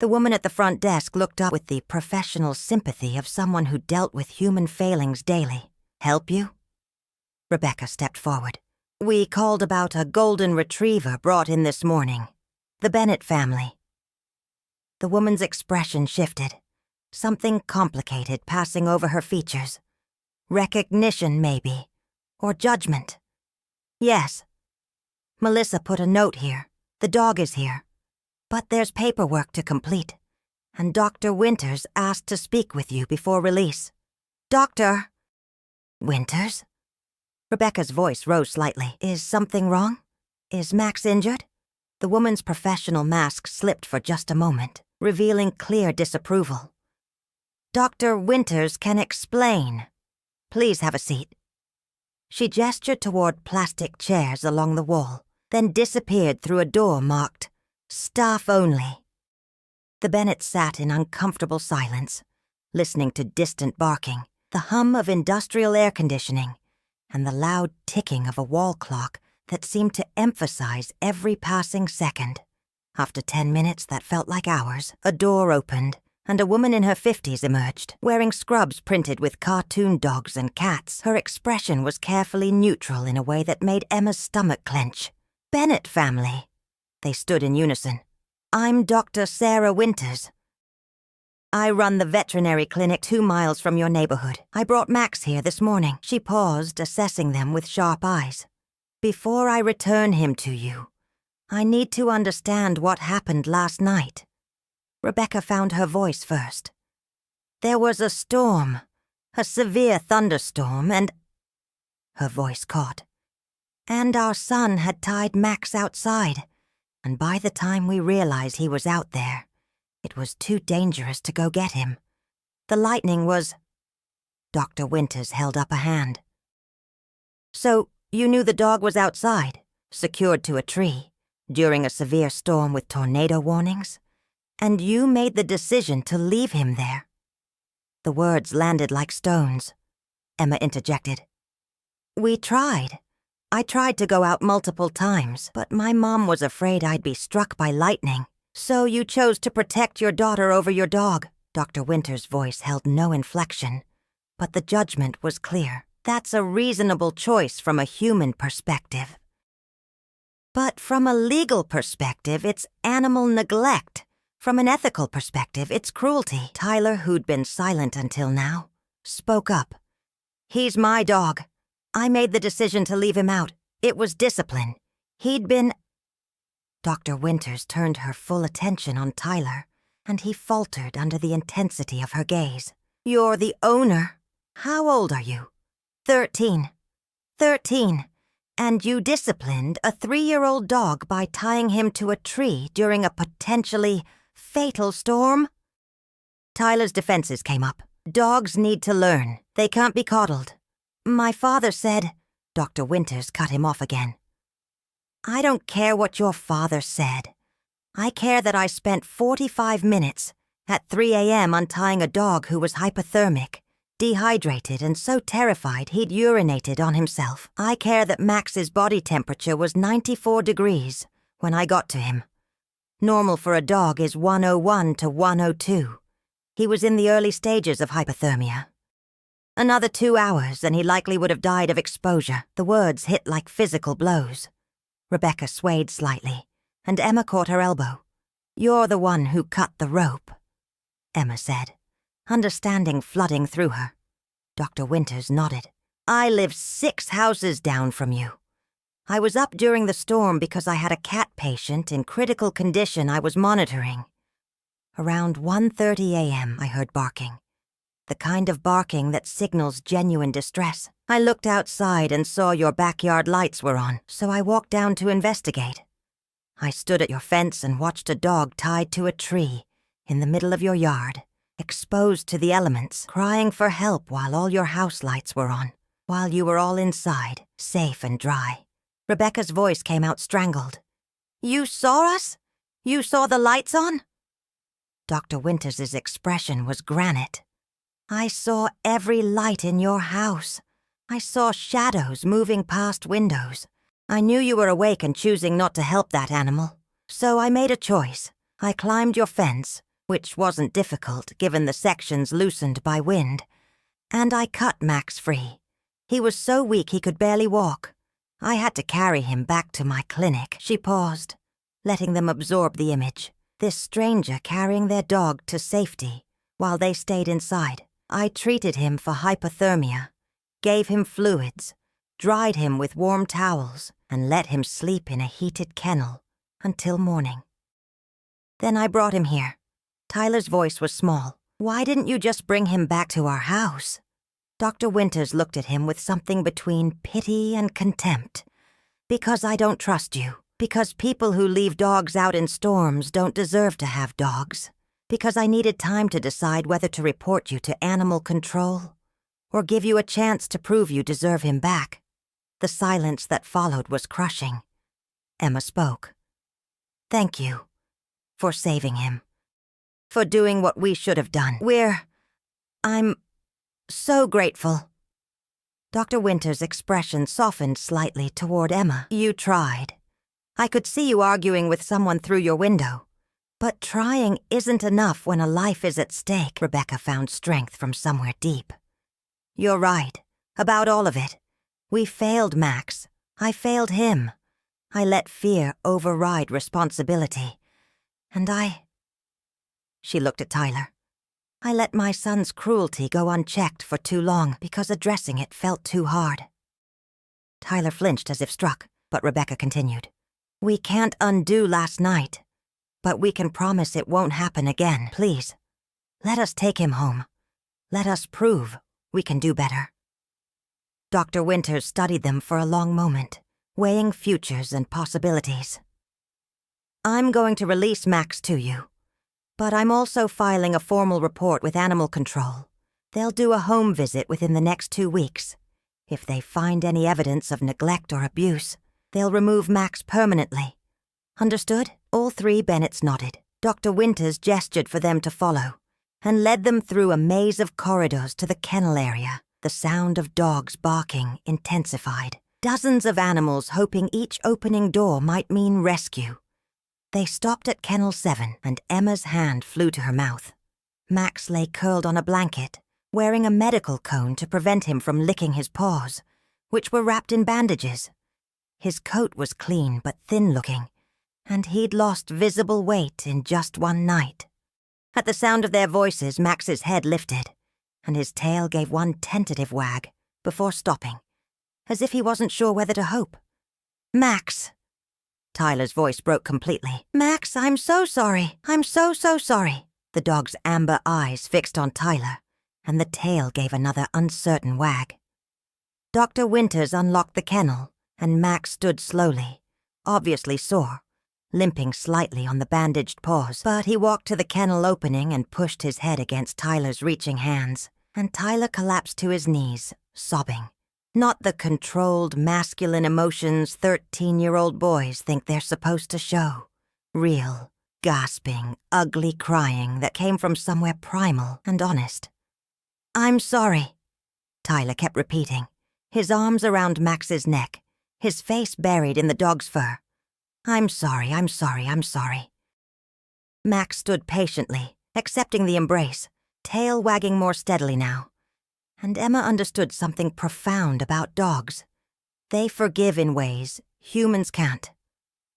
The woman at the front desk looked up with the professional sympathy of someone who dealt with human failings daily. Help you? Rebecca stepped forward. We called about a golden retriever brought in this morning. The Bennett family. The woman's expression shifted, something complicated passing over her features. Recognition, maybe, or judgment. Yes. Melissa put a note here. The dog is here. But there's paperwork to complete, and Dr. Winters asked to speak with you before release. Dr. Winters? Rebecca's voice rose slightly. Is something wrong? Is Max injured? The woman's professional mask slipped for just a moment, revealing clear disapproval. Dr. Winters can explain. Please have a seat. She gestured toward plastic chairs along the wall, then disappeared through a door marked, Staff Only. The Bennetts sat in uncomfortable silence, listening to distant barking, the hum of industrial air conditioning, and the loud ticking of a wall clock that seemed to emphasize every passing second. After 10 minutes that felt like hours, a door opened, and a woman in her 50s emerged, wearing scrubs printed with cartoon dogs and cats. Her expression was carefully neutral in a way that made Emma's stomach clench. Bennett family. They stood in unison. I'm Dr. Sarah Winters. I run the veterinary clinic 2 miles from your neighborhood. I brought Max here this morning. She paused, assessing them with sharp eyes. Before I return him to you, I need to understand what happened last night. Rebecca found her voice first. There was a storm, a severe thunderstorm, and... Her voice caught. And our son had tied Max outside, and by the time we realized he was out there, it was too dangerous to go get him. The lightning was... Dr. Winters held up a hand. So, you knew the dog was outside, secured to a tree, during a severe storm with tornado warnings? And you made the decision to leave him there? The words landed like stones. Emma interjected. We tried. I tried to go out multiple times, but my mom was afraid I'd be struck by lightning. So you chose to protect your daughter over your dog. Dr. Winters' voice held no inflection, but the judgment was clear. That's a reasonable choice from a human perspective. But from a legal perspective, it's animal neglect. From an ethical perspective, it's cruelty. Tyler, who'd been silent until now, spoke up. He's my dog. I made the decision to leave him out. It was discipline. He'd been... Dr. Winters turned her full attention on Tyler, and he faltered under the intensity of her gaze. You're the owner. How old are you? 13. 13. And you disciplined a 3-year-old dog by tying him to a tree during a potentially fatal storm? Tyler's defenses came up. Dogs need to learn. They can't be coddled. My father said—" Dr. Winters cut him off again. "I don't care what your father said. I care that I spent 45 minutes at 3 a.m. untying a dog who was hypothermic, dehydrated, and so terrified he'd urinated on himself. I care that Max's body temperature was 94 degrees when I got to him. Normal for a dog is 101 to 102. He was in the early stages of hypothermia. Another 2 hours and he likely would have died of exposure." The words hit like physical blows. Rebecca swayed slightly, and Emma caught her elbow. "You're the one who cut the rope," Emma said, understanding flooding through her. Dr. Winters nodded. "I live 6 houses down from you. I was up during the storm because I had a cat patient in critical condition I was monitoring. Around 1:30 a.m. I heard barking. The kind of barking that signals genuine distress. I looked outside and saw your backyard lights were on, so I walked down to investigate. I stood at your fence and watched a dog tied to a tree in the middle of your yard, exposed to the elements, crying for help while all your house lights were on, while you were all inside, safe and dry." Rebecca's voice came out strangled. "You saw us? You saw the lights on?" Dr. Winters' expression was granite. "I saw every light in your house. I saw shadows moving past windows. I knew you were awake and choosing not to help that animal. So I made a choice. I climbed your fence, which wasn't difficult given the sections loosened by wind, and I cut Max free. He was so weak he could barely walk. I had to carry him back to my clinic." She paused, letting them absorb the image. This stranger carrying their dog to safety while they stayed inside. "I treated him for hypothermia, gave him fluids, dried him with warm towels, and let him sleep in a heated kennel until morning. Then I brought him here." Tyler's voice was small. "Why didn't you just bring him back to our house?" Dr. Winters looked at him with something between pity and contempt. "Because I don't trust you. Because people who leave dogs out in storms don't deserve to have dogs. Because I needed time to decide whether to report you to animal control or give you a chance to prove you deserve him back." The silence that followed was crushing. Emma spoke. "Thank you for saving him. For doing what we should have done. I'm so grateful." Dr. Winters' expression softened slightly toward Emma. "You tried. I could see you arguing with someone through your window. But trying isn't enough when a life is at stake." Rebecca found strength from somewhere deep. "You're right, about all of it. We failed Max. I failed him. I let fear override responsibility. And She looked at Tyler. "I let my son's cruelty go unchecked for too long because addressing it felt too hard." Tyler flinched as if struck, but Rebecca continued. "We can't undo last night, but we can promise it won't happen again. Please, let us take him home. Let us prove we can do better." Dr. Winters studied them for a long moment, weighing futures and possibilities. "I'm going to release Max to you, but I'm also filing a formal report with animal control. They'll do a home visit within the next 2 weeks. If they find any evidence of neglect or abuse, they'll remove Max permanently. Understood?" All 3 Bennetts nodded. Dr. Winters gestured for them to follow and led them through a maze of corridors to the kennel area. The sound of dogs barking intensified. Dozens of animals hoping each opening door might mean rescue. They stopped at Kennel 7, and Emma's hand flew to her mouth. Max lay curled on a blanket, wearing a medical cone to prevent him from licking his paws, which were wrapped in bandages. His coat was clean but thin-looking, and he'd lost visible weight in just one night. At the sound of their voices, Max's head lifted, and his tail gave one tentative wag before stopping, as if he wasn't sure whether to hope. "Max!" Tyler's voice broke completely. "Max, I'm so sorry. I'm so sorry." The dog's amber eyes fixed on Tyler, and the tail gave another uncertain wag. Dr. Winters unlocked the kennel, and Max stood slowly, obviously sore, limping slightly on the bandaged paws. But he walked to the kennel opening and pushed his head against Tyler's reaching hands, and Tyler collapsed to his knees, sobbing. Not the controlled, masculine emotions 13-year-old boys think they're supposed to show. Real, gasping, ugly crying that came from somewhere primal and honest. "I'm sorry," Tyler kept repeating, his arms around Max's neck, his face buried in the dog's fur. "I'm sorry, I'm sorry, I'm sorry." Max stood patiently, accepting the embrace, tail wagging more steadily now. And Emma understood something profound about dogs. They forgive in ways humans can't.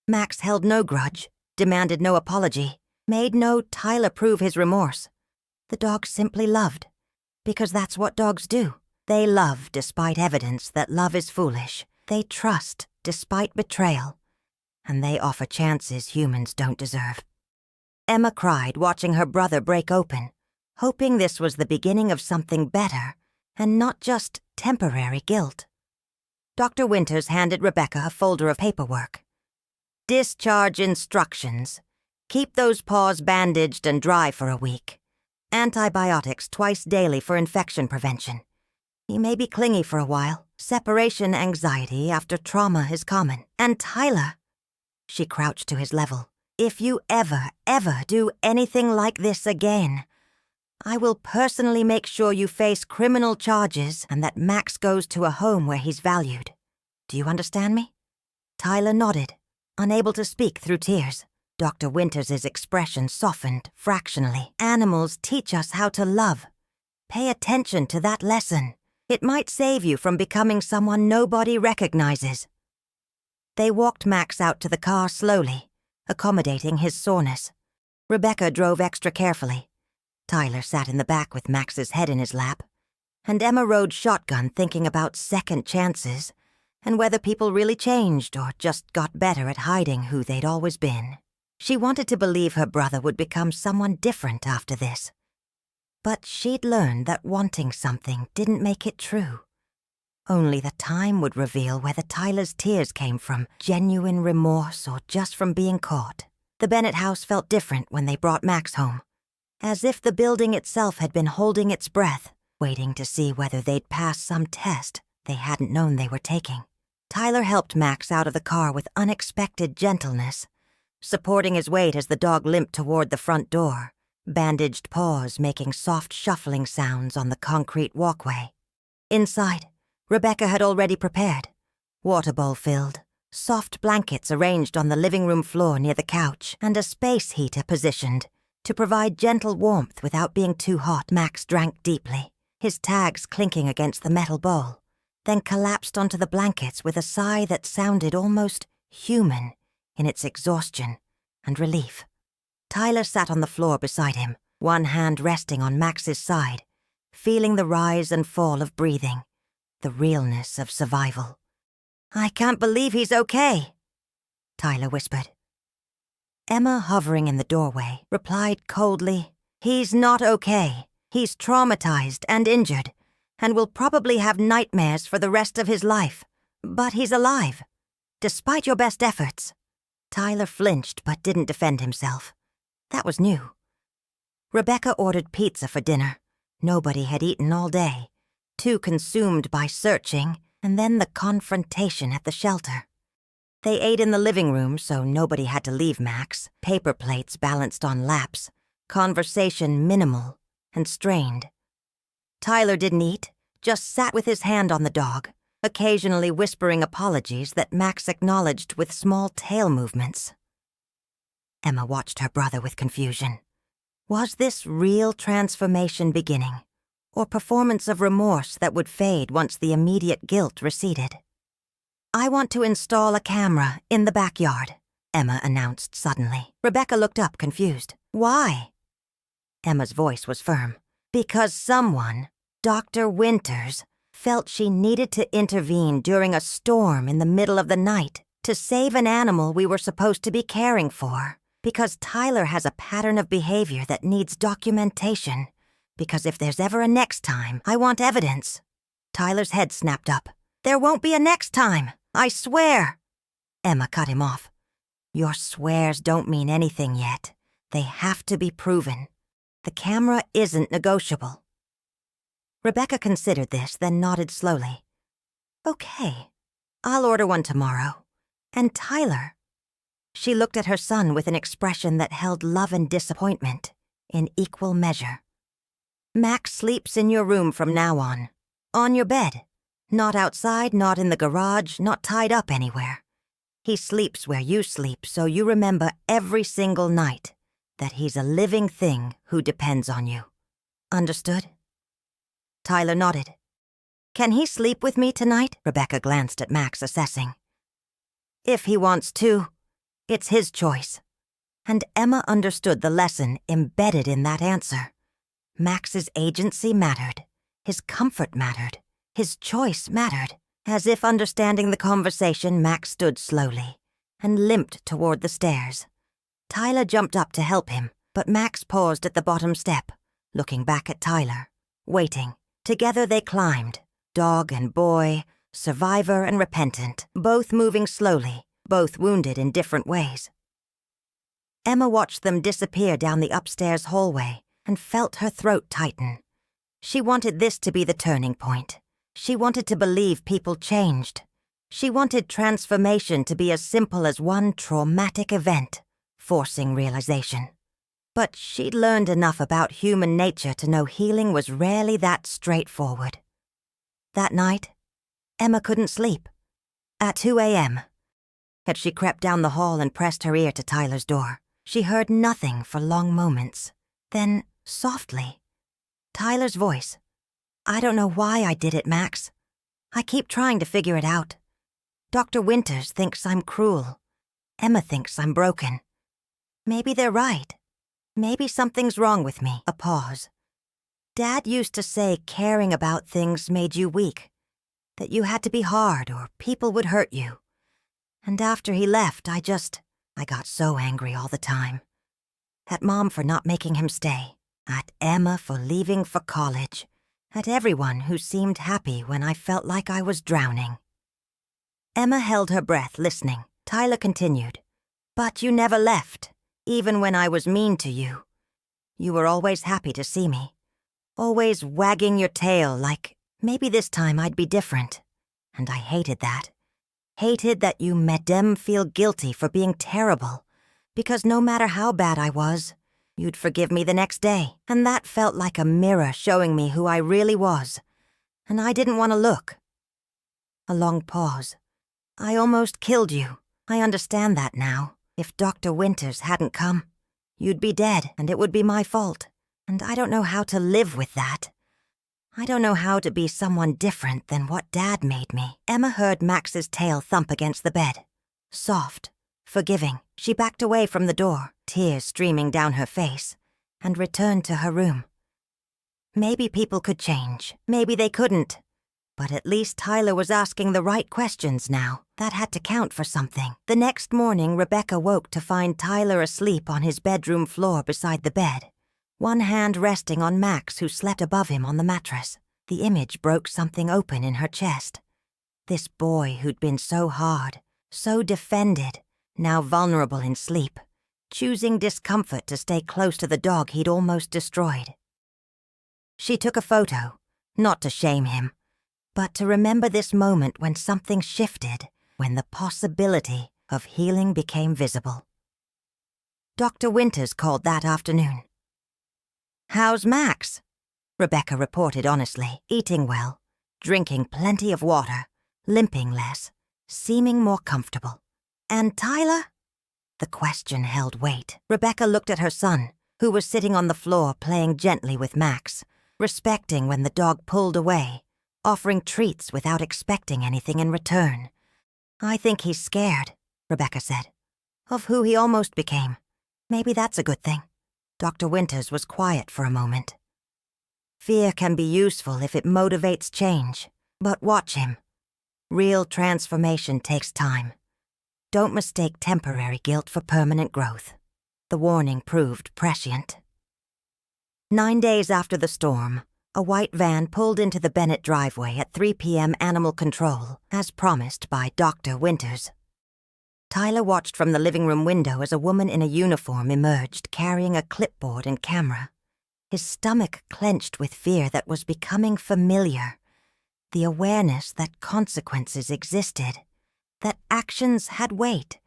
Max held no grudge, demanded no apology, made no Tyler prove his remorse. The dog simply loved, because that's what dogs do. They love despite evidence that love is foolish. They trust despite betrayal. And they offer chances humans don't deserve. Emma cried, watching her brother break open, hoping this was the beginning of something better, and not just temporary guilt. Dr. Winters handed Rebecca a folder of paperwork. "Discharge instructions. Keep those paws bandaged and dry for a week. Antibiotics twice daily for infection prevention. He may be clingy for a while. Separation anxiety after trauma is common. And Tyler," she crouched to his level, "if you ever do anything like this again, I will personally make sure you face criminal charges and that Max goes to a home where he's valued. Do you understand me?" Tyler nodded, unable to speak through tears. Dr. Winters' expression softened fractionally. "Animals teach us how to love. Pay attention to that lesson. It might save you from becoming someone nobody recognizes." They walked Max out to the car slowly, accommodating his soreness. Rebecca drove extra carefully. Tyler sat in the back with Max's head in his lap, and Emma rode shotgun thinking about second chances and whether people really changed or just got better at hiding who they'd always been. She wanted to believe her brother would become someone different after this. But she'd learned that wanting something didn't make it true. Only the time would reveal whether Tyler's tears came from genuine remorse or just from being caught. The Bennett house felt different when they brought Max home, as if the building itself had been holding its breath, waiting to see whether they'd pass some test they hadn't known they were taking. Tyler helped Max out of the car with unexpected gentleness, supporting his weight as the dog limped toward the front door, bandaged paws making soft shuffling sounds on the concrete walkway. Inside, Rebecca had already prepared. Water bowl filled, soft blankets arranged on the living room floor near the couch, and a space heater positioned to provide gentle warmth without being too hot. Max drank deeply, his tags clinking against the metal bowl, then collapsed onto the blankets with a sigh that sounded almost human in its exhaustion and relief. Tyler sat on the floor beside him, one hand resting on Max's side, feeling the rise and fall of breathing, the realness of survival. "I can't believe he's okay," Tyler whispered. Emma, hovering in the doorway, replied coldly, "He's not okay. He's traumatized and injured, and will probably have nightmares for the rest of his life. But he's alive, despite your best efforts." Tyler flinched but didn't defend himself. That was new. Rebecca ordered pizza for dinner. Nobody had eaten all day, too consumed by searching and then the confrontation at the shelter. They ate in the living room so nobody had to leave Max, paper plates balanced on laps, conversation minimal and strained. Tyler didn't eat, just sat with his hand on the dog, occasionally whispering apologies that Max acknowledged with small tail movements. Emma watched her brother with confusion. Was this real transformation beginning, or performance of remorse that would fade once the immediate guilt receded? "I want to install a camera in the backyard," Emma announced suddenly. Rebecca looked up, confused. "Why?" Emma's voice was firm. "Because someone, Dr. Winters, felt she needed to intervene during a storm in the middle of the night to save an animal we were supposed to be caring for. Because Tyler has a pattern of behavior that needs documentation. Because if there's ever a next time, I want evidence." Tyler's head snapped up. "There won't be a next time, I swear." Emma cut him off. "Your swears don't mean anything yet. They have to be proven. The camera isn't negotiable." Rebecca considered this, then nodded slowly. Okay, I'll order one tomorrow. And Tyler? She looked at her son with an expression that held love and disappointment in equal measure. Max sleeps in your room from now on your bed. Not outside, not in the garage, not tied up anywhere. He sleeps where you sleep, so you remember every single night that he's a living thing who depends on you. Understood? Tyler nodded. Can he sleep with me tonight? Rebecca glanced at Max, assessing. If he wants to, it's his choice. And Emma understood the lesson embedded in that answer. Max's agency mattered. His comfort mattered. His choice mattered. As if understanding the conversation, Max stood slowly and limped toward the stairs. Tyler jumped up to help him, but Max paused at the bottom step, looking back at Tyler, waiting. Together they climbed, dog and boy, survivor and repentant, both moving slowly, both wounded in different ways. Emma watched them disappear down the upstairs hallway and felt her throat tighten. She wanted this to be the turning point. She wanted to believe people changed. She wanted transformation to be as simple as one traumatic event, forcing realization. But she'd learned enough about human nature to know healing was rarely that straightforward. That night, Emma couldn't sleep. At 2 a.m., as she crept down the hall and pressed her ear to Tyler's door, she heard nothing for long moments. Then, softly, Tyler's voice. I don't know why I did it, Max. I keep trying to figure it out. Dr. Winters thinks I'm cruel. Emma thinks I'm broken. Maybe they're right. Maybe something's wrong with me. A pause. Dad used to say caring about things made you weak, that you had to be hard or people would hurt you. And after he left, I got so angry all the time. At Mom for not making him stay. At Emma for leaving for college. At everyone who seemed happy when I felt like I was drowning. Emma held her breath, listening. Tyler continued. But you never left, even when I was mean to you. You were always happy to see me. Always wagging your tail like maybe this time I'd be different. And I hated that. Hated that you made them feel guilty for being terrible. Because no matter how bad I was, you'd forgive me the next day, and that felt like a mirror showing me who I really was. And I didn't want to look. A long pause. I almost killed you. I understand that now. If Dr. Winters hadn't come, you'd be dead, and it would be my fault. And I don't know how to live with that. I don't know how to be someone different than what Dad made me. Emma heard Max's tail thump against the bed. Soft, forgiving. She backed away from the door, tears streaming down her face, and returned to her room. Maybe people could change. Maybe they couldn't. But at least Tyler was asking the right questions now. That had to count for something. The next morning, Rebecca woke to find Tyler asleep on his bedroom floor beside the bed, one hand resting on Max, who slept above him on the mattress. The image broke something open in her chest. This boy who'd been so hard, so defended, now vulnerable in sleep, choosing discomfort to stay close to the dog he'd almost destroyed. She took a photo, not to shame him, but to remember this moment when something shifted, when the possibility of healing became visible. Dr. Winters called that afternoon. "How's Max?" Rebecca reported honestly, eating well, drinking plenty of water, limping less, seeming more comfortable. "And Tyler?" The question held weight. Rebecca looked at her son, who was sitting on the floor playing gently with Max, respecting when the dog pulled away, offering treats without expecting anything in return. "I think he's scared," Rebecca said, "of who he almost became. Maybe that's a good thing." Dr. Winters was quiet for a moment. "Fear can be useful if it motivates change, but watch him. Real transformation takes time. Don't mistake temporary guilt for permanent growth." The warning proved prescient. 9 days after the storm, a white van pulled into the Bennett driveway at 3 p.m. Animal Control, as promised by Dr. Winters. Tyler watched from the living room window as a woman in a uniform emerged, carrying a clipboard and camera. His stomach clenched with fear that was becoming familiar. The awareness that consequences existed, that actions had weight,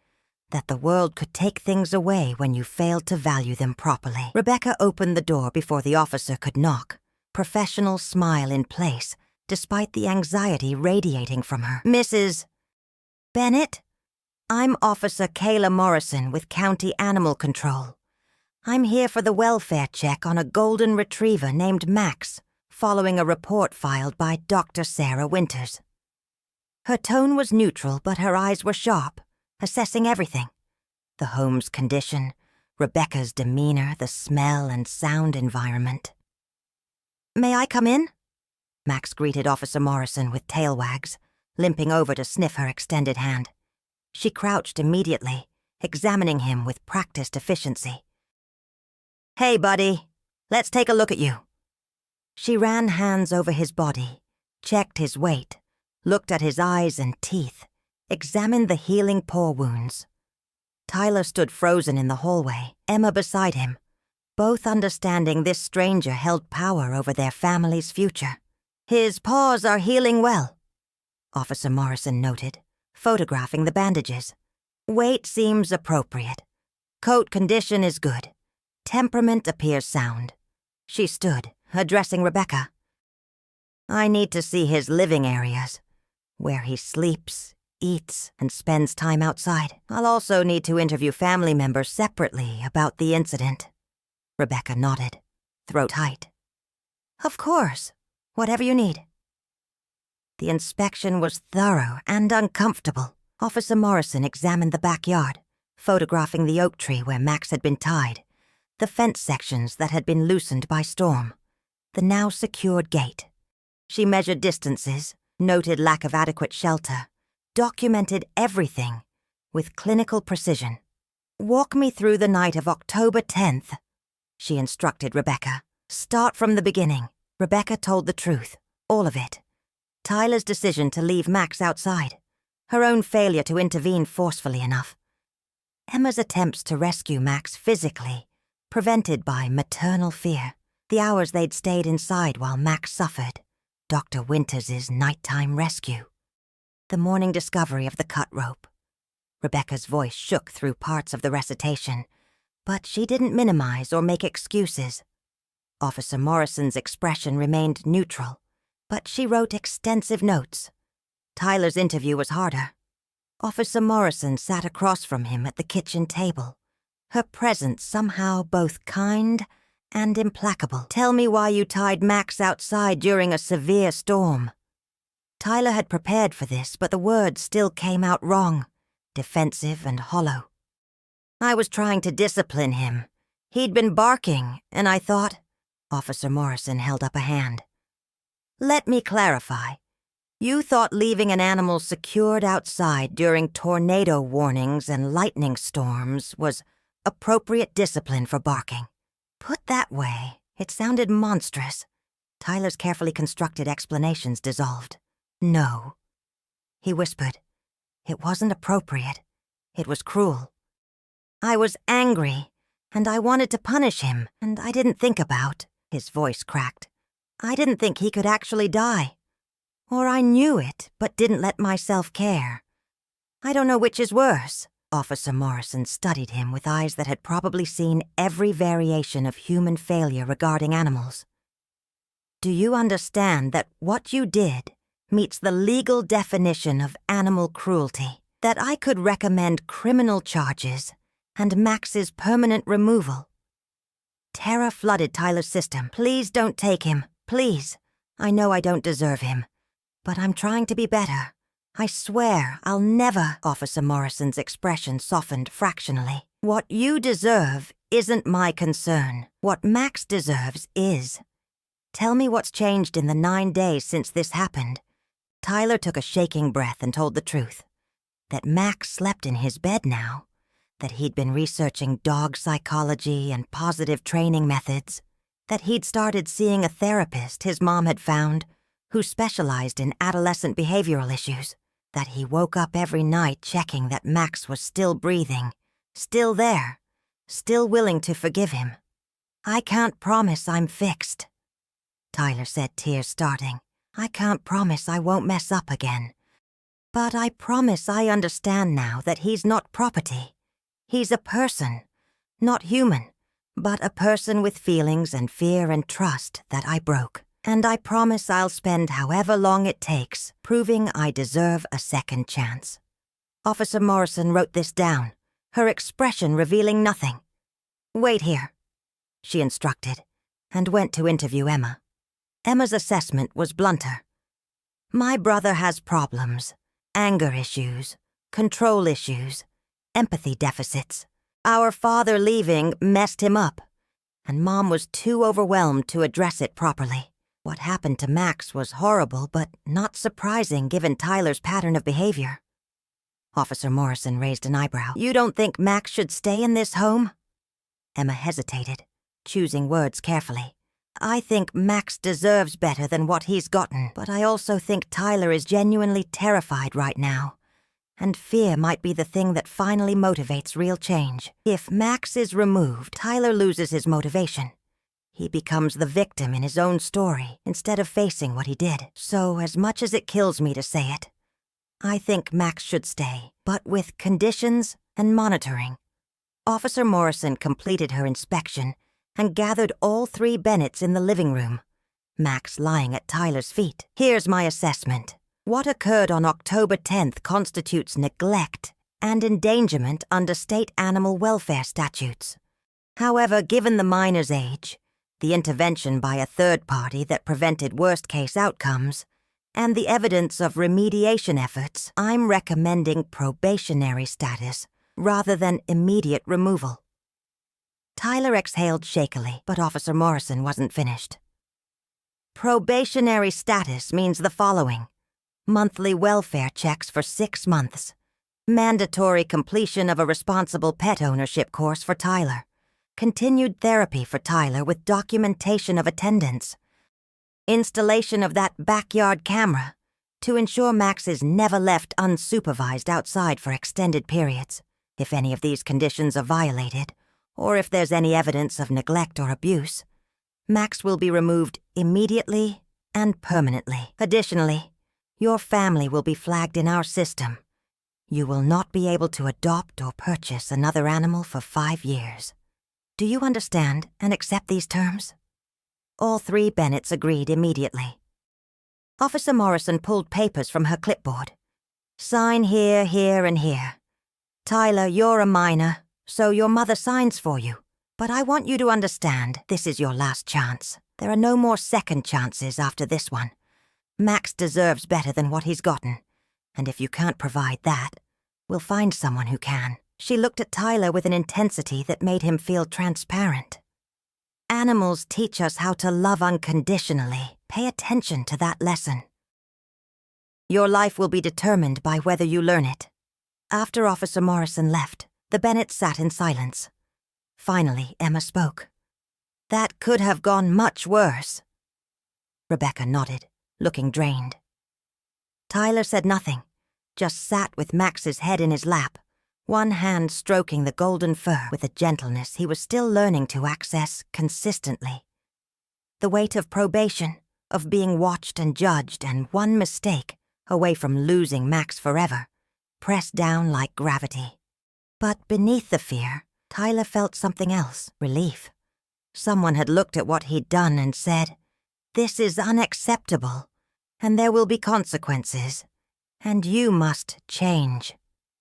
that the world could take things away when you failed to value them properly. Rebecca opened the door before the officer could knock, professional smile in place, despite the anxiety radiating from her. Mrs. Bennett? I'm Officer Kayla Morrison with County Animal Control. I'm here for the welfare check on a golden retriever named Max, following a report filed by Dr. Sarah Winters. Her tone was neutral, but her eyes were sharp, assessing everything. The home's condition, Rebecca's demeanor, the smell and sound environment. May I come in? Max greeted Officer Morrison with tail wags, limping over to sniff her extended hand. She crouched immediately, examining him with practiced efficiency. Hey, buddy, let's take a look at you. She ran hands over his body, checked his weight, looked at his eyes and teeth, examined the healing paw wounds. Tyler stood frozen in the hallway, Emma beside him, both understanding this stranger held power over their family's future. His paws are healing well, Officer Morrison noted, photographing the bandages. Weight seems appropriate. Coat condition is good. Temperament appears sound. She stood, addressing Rebecca. I need to see his living areas, where he sleeps, eats, and spends time outside. I'll also need to interview family members separately about the incident. Rebecca nodded, throat tight. Of course, whatever you need. The inspection was thorough and uncomfortable. Officer Morrison examined the backyard, photographing the oak tree where Max had been tied, the fence sections that had been loosened by storm, the now secured gate. She measured distances, noted lack of adequate shelter, documented everything with clinical precision. Walk me through the night of October 10th, she instructed Rebecca. Start from the beginning. Rebecca told the truth, all of it. Tyler's decision to leave Max outside, her own failure to intervene forcefully enough. Emma's attempts to rescue Max physically, prevented by maternal fear. The hours they'd stayed inside while Max suffered. Dr. Winters' nighttime rescue. The morning discovery of the cut rope. Rebecca's voice shook through parts of the recitation, but she didn't minimize or make excuses. Officer Morrison's expression remained neutral, but she wrote extensive notes. Tyler's interview was harder. Officer Morrison sat across from him at the kitchen table, her presence somehow both kind and implacable. Tell me why you tied Max outside during a severe storm. Tyler had prepared for this, but the words still came out wrong, defensive and hollow. I was trying to discipline him. He'd been barking, and I thought... Officer Morrison held up a hand. Let me clarify. You thought leaving an animal secured outside during tornado warnings and lightning storms was appropriate discipline for barking. Put that way, it sounded monstrous. Tyler's carefully constructed explanations dissolved. No. He whispered. It wasn't appropriate. It was cruel. I was angry, and I wanted to punish him, and I didn't think about... His voice cracked. I didn't think he could actually die. Or I knew it, but didn't let myself care. I don't know which is worse. Officer Morrison studied him with eyes that had probably seen every variation of human failure regarding animals. Do you understand that what you did meets the legal definition of animal cruelty? That I could recommend criminal charges and Max's permanent removal? Terror flooded Tyler's system. Please don't take him. Please. I know I don't deserve him. But I'm trying to be better. I swear I'll never... Officer Morrison's expression softened fractionally. What you deserve isn't my concern. What Max deserves is. Tell me what's changed in the 9 days since this happened. Tyler took a shaking breath and told the truth. That Max slept in his bed now. That he'd been researching dog psychology and positive training methods, that he'd started seeing a therapist his mom had found who specialized in adolescent behavioral issues, that he woke up every night checking that Max was still breathing, still there, still willing to forgive him. I can't promise I'm fixed, Tyler said, tears starting. I can't promise I won't mess up again. But I promise I understand now that he's not property. He's a person, not human, but a person with feelings and fear and trust that I broke. And I promise I'll spend however long it takes proving I deserve a second chance. Officer Morrison wrote this down, her expression revealing nothing. Wait here, she instructed, and went to interview Emma. Emma's assessment was blunter. My brother has problems, anger issues, control issues, empathy deficits. Our father leaving messed him up, and Mom was too overwhelmed to address it properly. What happened to Max was horrible, but not surprising given Tyler's pattern of behavior. Officer Morrison raised an eyebrow. You don't think Max should stay in this home? Emma hesitated, choosing words carefully. I think Max deserves better than what he's gotten, but I also think Tyler is genuinely terrified right now. And fear might be the thing that finally motivates real change. If Max is removed, Tyler loses his motivation. He becomes the victim in his own story instead of facing what he did. So, as much as it kills me to say it, I think Max should stay, but with conditions and monitoring. Officer Morrison completed her inspection and gathered all 3 Bennetts in the living room, Max lying at Tyler's feet. Here's my assessment. What occurred on October 10th constitutes neglect and endangerment under state animal welfare statutes. However, given the minor's age, the intervention by a third party that prevented worst-case outcomes, and the evidence of remediation efforts, I'm recommending probationary status rather than immediate removal. Tyler exhaled shakily, but Officer Morrison wasn't finished. Probationary status means the following: monthly welfare checks for 6 months, mandatory completion of a responsible pet ownership course for Tyler, continued therapy for Tyler with documentation of attendance, installation of that backyard camera to ensure Max is never left unsupervised outside for extended periods. If any of these conditions are violated, or if there's any evidence of neglect or abuse, Max will be removed immediately and permanently. Additionally, your family will be flagged in our system. You will not be able to adopt or purchase another animal for 5 years. Do you understand and accept these terms? All 3 Bennetts agreed immediately. Officer Morrison pulled papers from her clipboard. Sign here, here, and here. Tyler, you're a minor, so your mother signs for you. But I want you to understand this is your last chance. There are no more second chances after this one. Max deserves better than what he's gotten. And if you can't provide that, we'll find someone who can. She looked at Tyler with an intensity that made him feel transparent. Animals teach us how to love unconditionally. Pay attention to that lesson. Your life will be determined by whether you learn it. After Officer Morrison left, the Bennetts sat in silence. Finally, Emma spoke. That could have gone much worse. Rebecca nodded, looking drained. Tyler said nothing, just sat with Max's head in his lap, one hand stroking the golden fur with a gentleness he was still learning to access consistently. The weight of probation, of being watched and judged, and one mistake away from losing Max forever, pressed down like gravity. But beneath the fear, Tyler felt something else, relief. Someone had looked at what he'd done and said, "This is unacceptable, and there will be consequences, and you must change."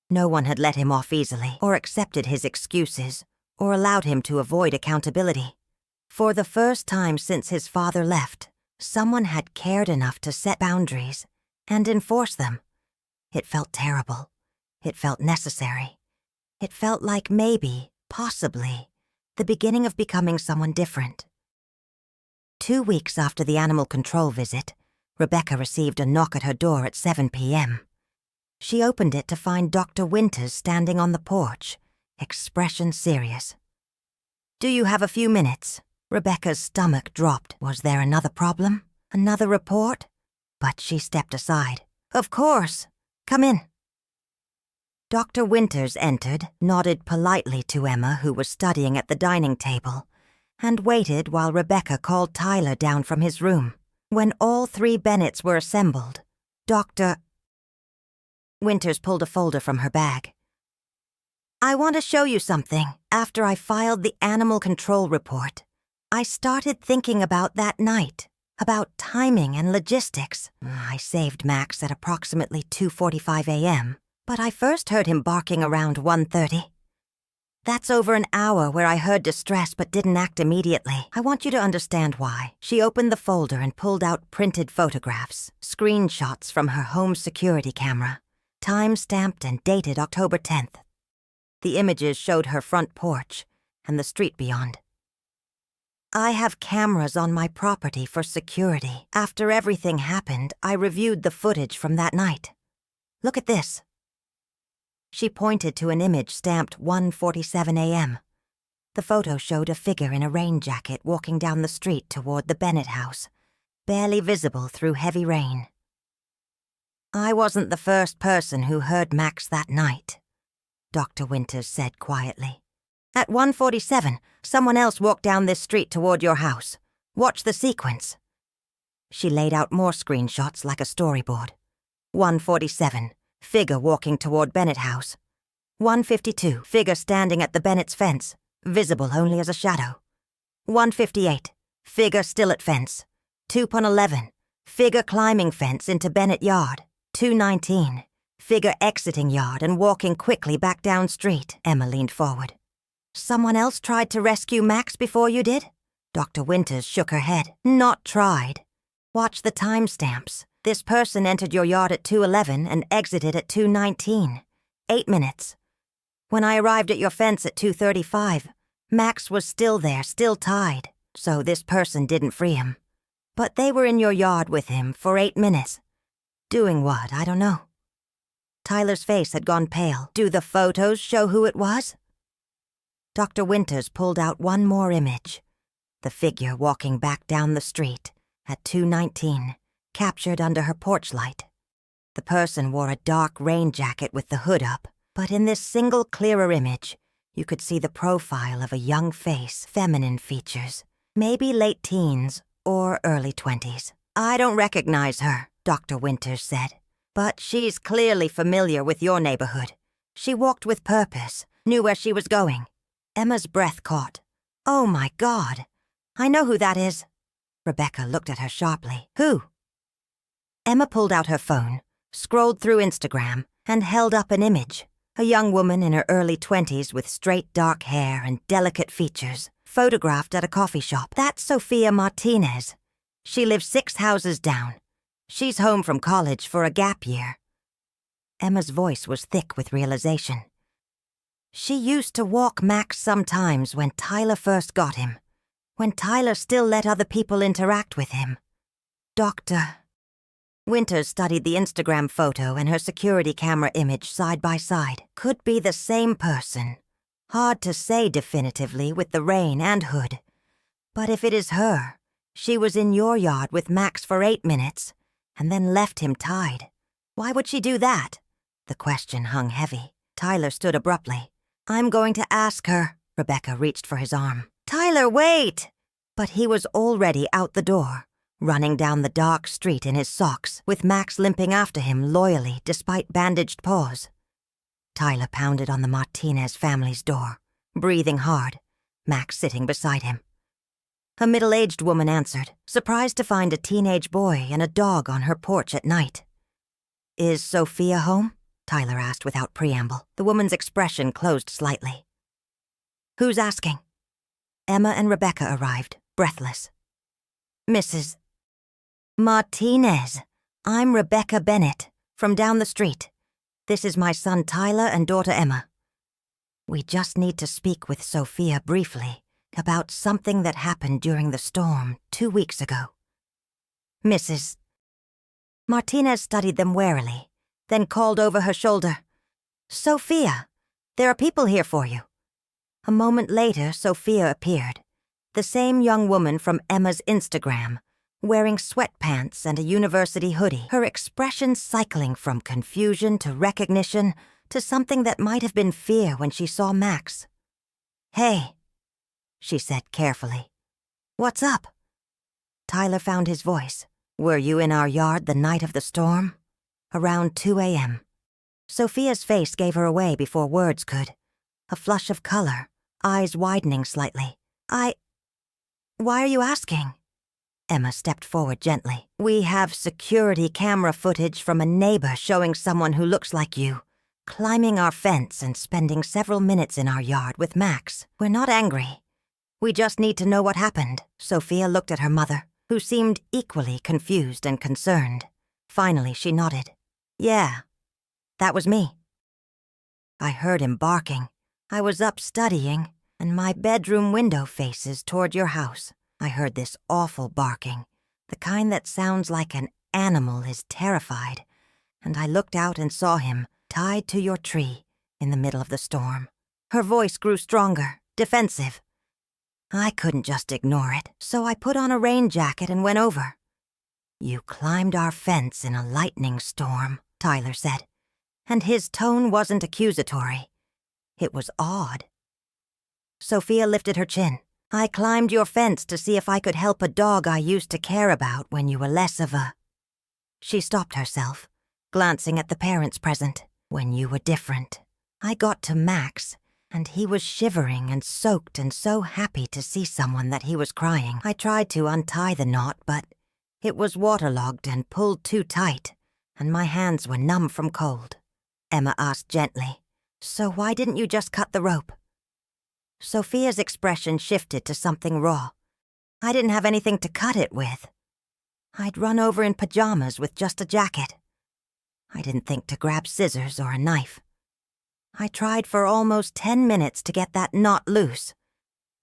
No one had let him off easily, or accepted his excuses, or allowed him to avoid accountability. For the first time since his father left, someone had cared enough to set boundaries and enforce them. It felt terrible. It felt necessary. It felt like maybe, possibly, the beginning of becoming someone different. 2 weeks after the animal control visit, Rebecca received a knock at her door at 7 p.m. She opened it to find Dr. Winters standing on the porch, expression serious. "Do you have a few minutes?" Rebecca's stomach dropped. Was there another problem? Another report? But she stepped aside. "Of course. Come in." Dr. Winters entered, nodded politely to Emma, who was studying at the dining table, and waited while Rebecca called Tyler down from his room. When all 3 Bennetts were assembled, Dr. Winters pulled a folder from her bag. I want to show you something. After I filed the animal control report, I started thinking about that night, about timing and logistics. I saved Max at approximately 2:45 a.m., but I first heard him barking around 1:30. That's over an hour where I heard distress but didn't act immediately. I want you to understand why. She opened the folder and pulled out printed photographs, screenshots from her home security camera, time-stamped and dated October 10th. The images showed her front porch and the street beyond. I have cameras on my property for security. After everything happened, I reviewed the footage from that night. Look at this. She pointed to an image stamped 1:47 a.m. The photo showed a figure in a rain jacket walking down the street toward the Bennett house, barely visible through heavy rain. I wasn't the first person who heard Max that night, Dr. Winters said quietly. At 1:47, someone else walked down this street toward your house. Watch the sequence. She laid out more screenshots like a storyboard. 1:47. Figure walking toward Bennett house. 1:52, figure standing at the Bennett's fence, visible only as a shadow. 1:58, figure still at fence. 2:11, figure climbing fence into Bennett yard. 2:19, figure exiting yard and walking quickly back down street. Emma leaned forward. Someone else tried to rescue Max before you did? Dr. Winters shook her head. Not tried. Watch the timestamps. This person entered your yard at 2:11 and exited at 2:19. 8 minutes. When I arrived at your fence at 2:35, Max was still there, still tied, so this person didn't free him. But they were in your yard with him for 8 minutes. Doing what? I don't know. Tyler's face had gone pale. Do the photos show who it was? Dr. Winters pulled out one more image. The figure walking back down the street at 2:19. Captured under her porch light. The person wore a dark rain jacket with the hood up, but in this single clearer image, you could see the profile of a young face, feminine features, maybe late teens or early 20s. I don't recognize her, Dr. Winters said, but she's clearly familiar with your neighborhood. She walked with purpose, knew where she was going. Emma's breath caught. Oh my God, I know who that is. Rebecca looked at her sharply. Who? Emma pulled out her phone, scrolled through Instagram, and held up an image. A young woman in her early 20s with straight dark hair and delicate features, photographed at a coffee shop. That's Sophia Martinez. She lives 6 houses down. She's home from college for a gap year. Emma's voice was thick with realization. She used to walk Max sometimes when Tyler first got him, when Tyler still let other people interact with him. Dr. Winters studied the Instagram photo and her security camera image side by side. Could be the same person. Hard to say definitively with the rain and hood. But if it is her, she was in your yard with Max for 8 minutes and then left him tied. Why would she do that? The question hung heavy. Tyler stood abruptly. I'm going to ask her. Rebecca reached for his arm. Tyler, wait! But he was already out the door, running down the dark street in his socks, with Max limping after him loyally despite bandaged paws. Tyler pounded on the Martinez family's door, breathing hard, Max sitting beside him. A middle-aged woman answered, surprised to find a teenage boy and a dog on her porch at night. Is Sophia home? Tyler asked without preamble. The woman's expression closed slightly. Who's asking? Emma and Rebecca arrived, breathless. Mrs. Martinez, I'm Rebecca Bennett, from down the street. This is my son Tyler and daughter Emma. We just need to speak with Sophia briefly about something that happened during the storm 2 weeks ago. Mrs. Martinez studied them warily, then called over her shoulder, Sophia, there are people here for you. A moment later, Sophia appeared, the same young woman from Emma's Instagram, wearing sweatpants and a university hoodie, her expression cycling from confusion to recognition to something that might have been fear when she saw Max. Hey, she said carefully. What's up? Tyler found his voice. Were you in our yard the night of the storm? Around 2 a.m. Sophia's face gave her away before words could. A flush of color, eyes widening slightly. Why are you asking? Emma stepped forward gently. We have security camera footage from a neighbor showing someone who looks like you, climbing our fence and spending several minutes in our yard with Max. We're not angry. We just need to know what happened. Sophia looked at her mother, who seemed equally confused and concerned. Finally, she nodded. Yeah, that was me. I heard him barking. I was up studying, and my bedroom window faces toward your house. I heard this awful barking, the kind that sounds like an animal is terrified, and I looked out and saw him tied to your tree in the middle of the storm. Her voice grew stronger, defensive. I couldn't just ignore it, so I put on a rain jacket and went over. You climbed our fence in a lightning storm, Tyler said, and his tone wasn't accusatory. It was odd. Sophia lifted her chin. I climbed your fence to see if I could help a dog I used to care about when you were less of a... She stopped herself, glancing at the parents present. When you were different. I got to Max, and he was shivering and soaked and so happy to see someone that he was crying. I tried to untie the knot, but it was waterlogged and pulled too tight, and my hands were numb from cold. Emma asked gently, So why didn't you just cut the rope? Sophia's expression shifted to something raw. I didn't have anything to cut it with. I'd run over in pajamas with just a jacket. I didn't think to grab scissors or a knife. I tried for almost 10 minutes to get that knot loose,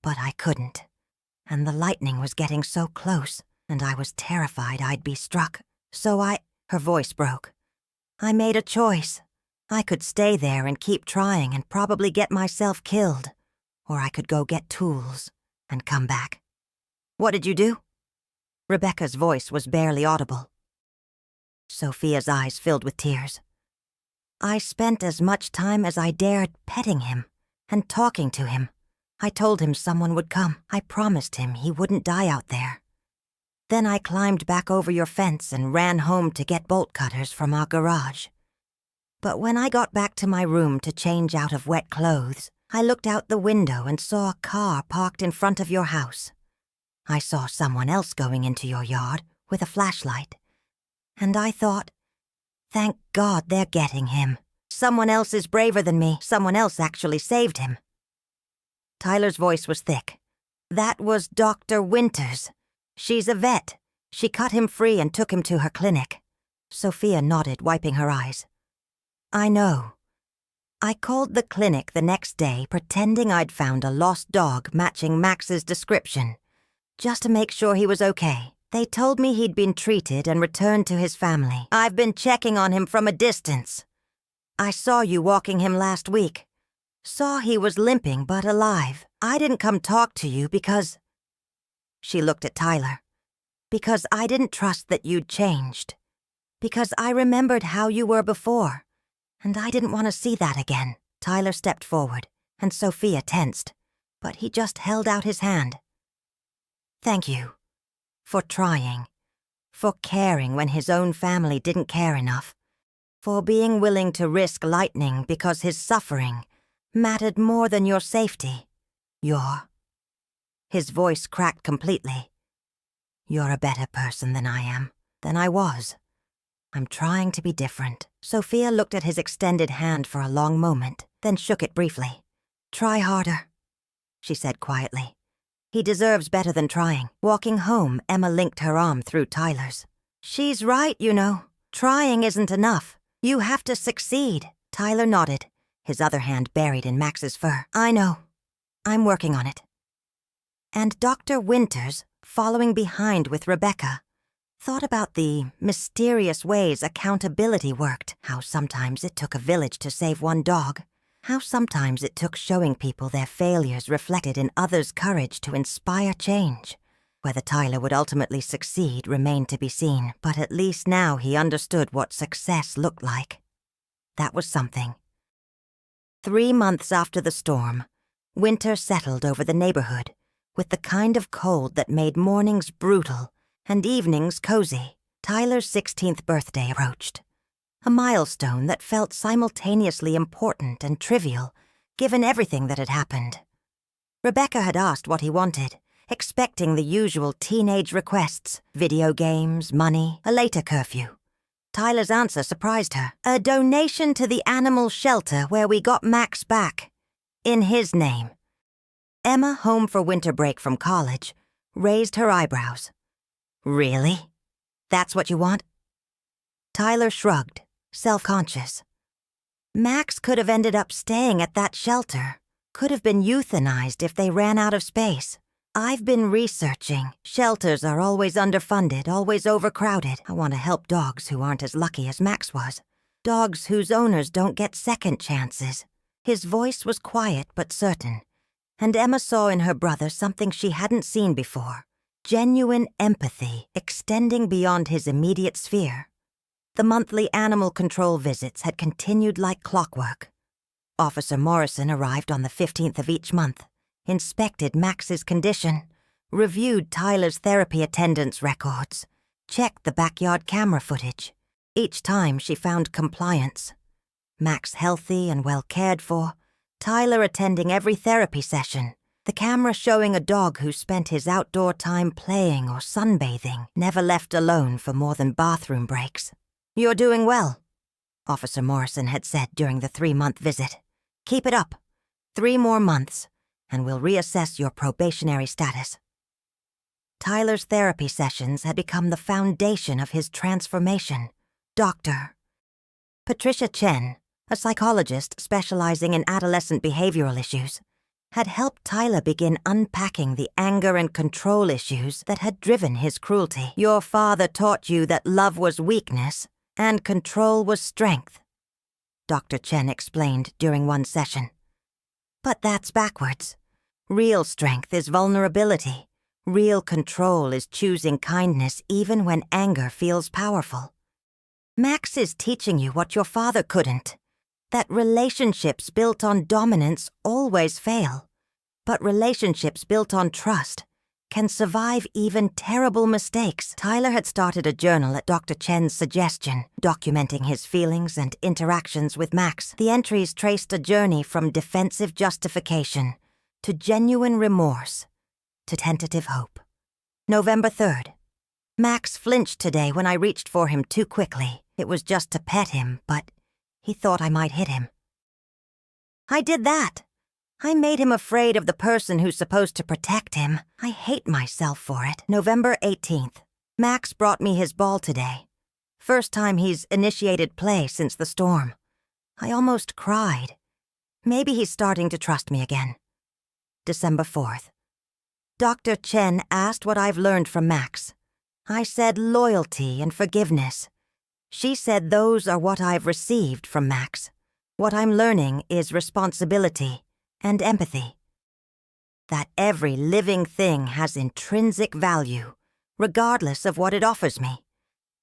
but I couldn't. And the lightning was getting so close, and I was terrified I'd be struck. So her voice broke. I made a choice. I could stay there and keep trying and probably get myself killed, or I could go get tools and come back. What did you do? Rebecca's voice was barely audible. Sophia's eyes filled with tears. I spent as much time as I dared petting him and talking to him. I told him someone would come. I promised him he wouldn't die out there. Then I climbed back over your fence and ran home to get bolt cutters from our garage. But when I got back to my room to change out of wet clothes, I looked out the window and saw a car parked in front of your house. I saw someone else going into your yard with a flashlight. And I thought, thank God they're getting him. Someone else is braver than me. Someone else actually saved him. Tyler's voice was thick. That was Dr. Winters. She's a vet. She cut him free and took him to her clinic. Sophia nodded, wiping her eyes. I know. I called the clinic the next day pretending I'd found a lost dog matching Max's description, just to make sure he was okay. They told me he'd been treated and returned to his family. I've been checking on him from a distance. I saw you walking him last week. Saw he was limping but alive. I didn't come talk to you because... She looked at Tyler. Because I didn't trust that you'd changed. Because I remembered how you were before. And I didn't want to see that again. Tyler stepped forward, and Sophia tensed. But he just held out his hand. Thank you. For trying, for caring when his own family didn't care enough, for being willing to risk lightning because his suffering mattered more than your safety. His voice cracked completely. You're a better person than I am, than I was. I'm trying to be different. Sophia looked at his extended hand for a long moment, then shook it briefly. Try harder, she said quietly. He deserves better than trying. Walking home, Emma linked her arm through Tyler's. She's right, you know. Trying isn't enough. You have to succeed. Tyler nodded, his other hand buried in Max's fur. I know. I'm working on it. And Dr. Winters, following behind with Rebecca, thought about the mysterious ways accountability worked, how sometimes it took a village to save one dog, how sometimes it took showing people their failures reflected in others' courage to inspire change. Whether Tyler would ultimately succeed remained to be seen, but at least now he understood what success looked like. That was something. 3 months after the storm, winter settled over the neighborhood, with the kind of cold that made mornings brutal and evenings cozy. Tyler's 16th birthday approached, a milestone that felt simultaneously important and trivial, given everything that had happened. Rebecca had asked what he wanted, expecting the usual teenage requests: video games, money, a later curfew. Tyler's answer surprised her. A donation to the animal shelter where we got Max back. In his name. Emma, home for winter break from college, raised her eyebrows. Really? That's what you want? Tyler shrugged, self-conscious. Max could have ended up staying at that shelter, could have been euthanized if they ran out of space. I've been researching. Shelters are always underfunded, always overcrowded. I want to help dogs who aren't as lucky as Max was. Dogs whose owners don't get second chances. His voice was quiet but certain, and Emma saw in her brother something she hadn't seen before. Genuine empathy extending beyond his immediate sphere. The monthly animal control visits had continued like clockwork. Officer Morrison arrived on the 15th of each month, inspected Max's condition, reviewed Tyler's therapy attendance records, checked the backyard camera footage. Each time she found compliance. Max healthy and well cared for, Tyler attending every therapy session, the camera showing a dog who spent his outdoor time playing or sunbathing, never left alone for more than bathroom breaks. You're doing well, Officer Morrison had said during the 3-month visit. Keep it up. 3 more months, and we'll reassess your probationary status. Tyler's therapy sessions had become the foundation of his transformation. Dr. Patricia Chen, a psychologist specializing in adolescent behavioral issues, had helped Tyler begin unpacking the anger and control issues that had driven his cruelty. Your father taught you that love was weakness and control was strength, Dr. Chen explained during one session. But that's backwards. Real strength is vulnerability. Real control is choosing kindness even when anger feels powerful. Max is teaching you what your father couldn't. That relationships built on dominance always fail. But relationships built on trust can survive even terrible mistakes. Tyler had started a journal at Dr. Chen's suggestion, documenting his feelings and interactions with Max. The entries traced a journey from defensive justification to genuine remorse to tentative hope. November 3rd. Max flinched today when I reached for him too quickly. It was just to pet him, but he thought I might hit him. I did that. I made him afraid of the person who's supposed to protect him. I hate myself for it. November 18th. Max brought me his ball today. First time he's initiated play since the storm. I almost cried. Maybe he's starting to trust me again. December 4th. Dr. Chen asked what I've learned from Max. I said loyalty and forgiveness. She said those are what I've received from Max. What I'm learning is responsibility and empathy. That every living thing has intrinsic value, regardless of what it offers me.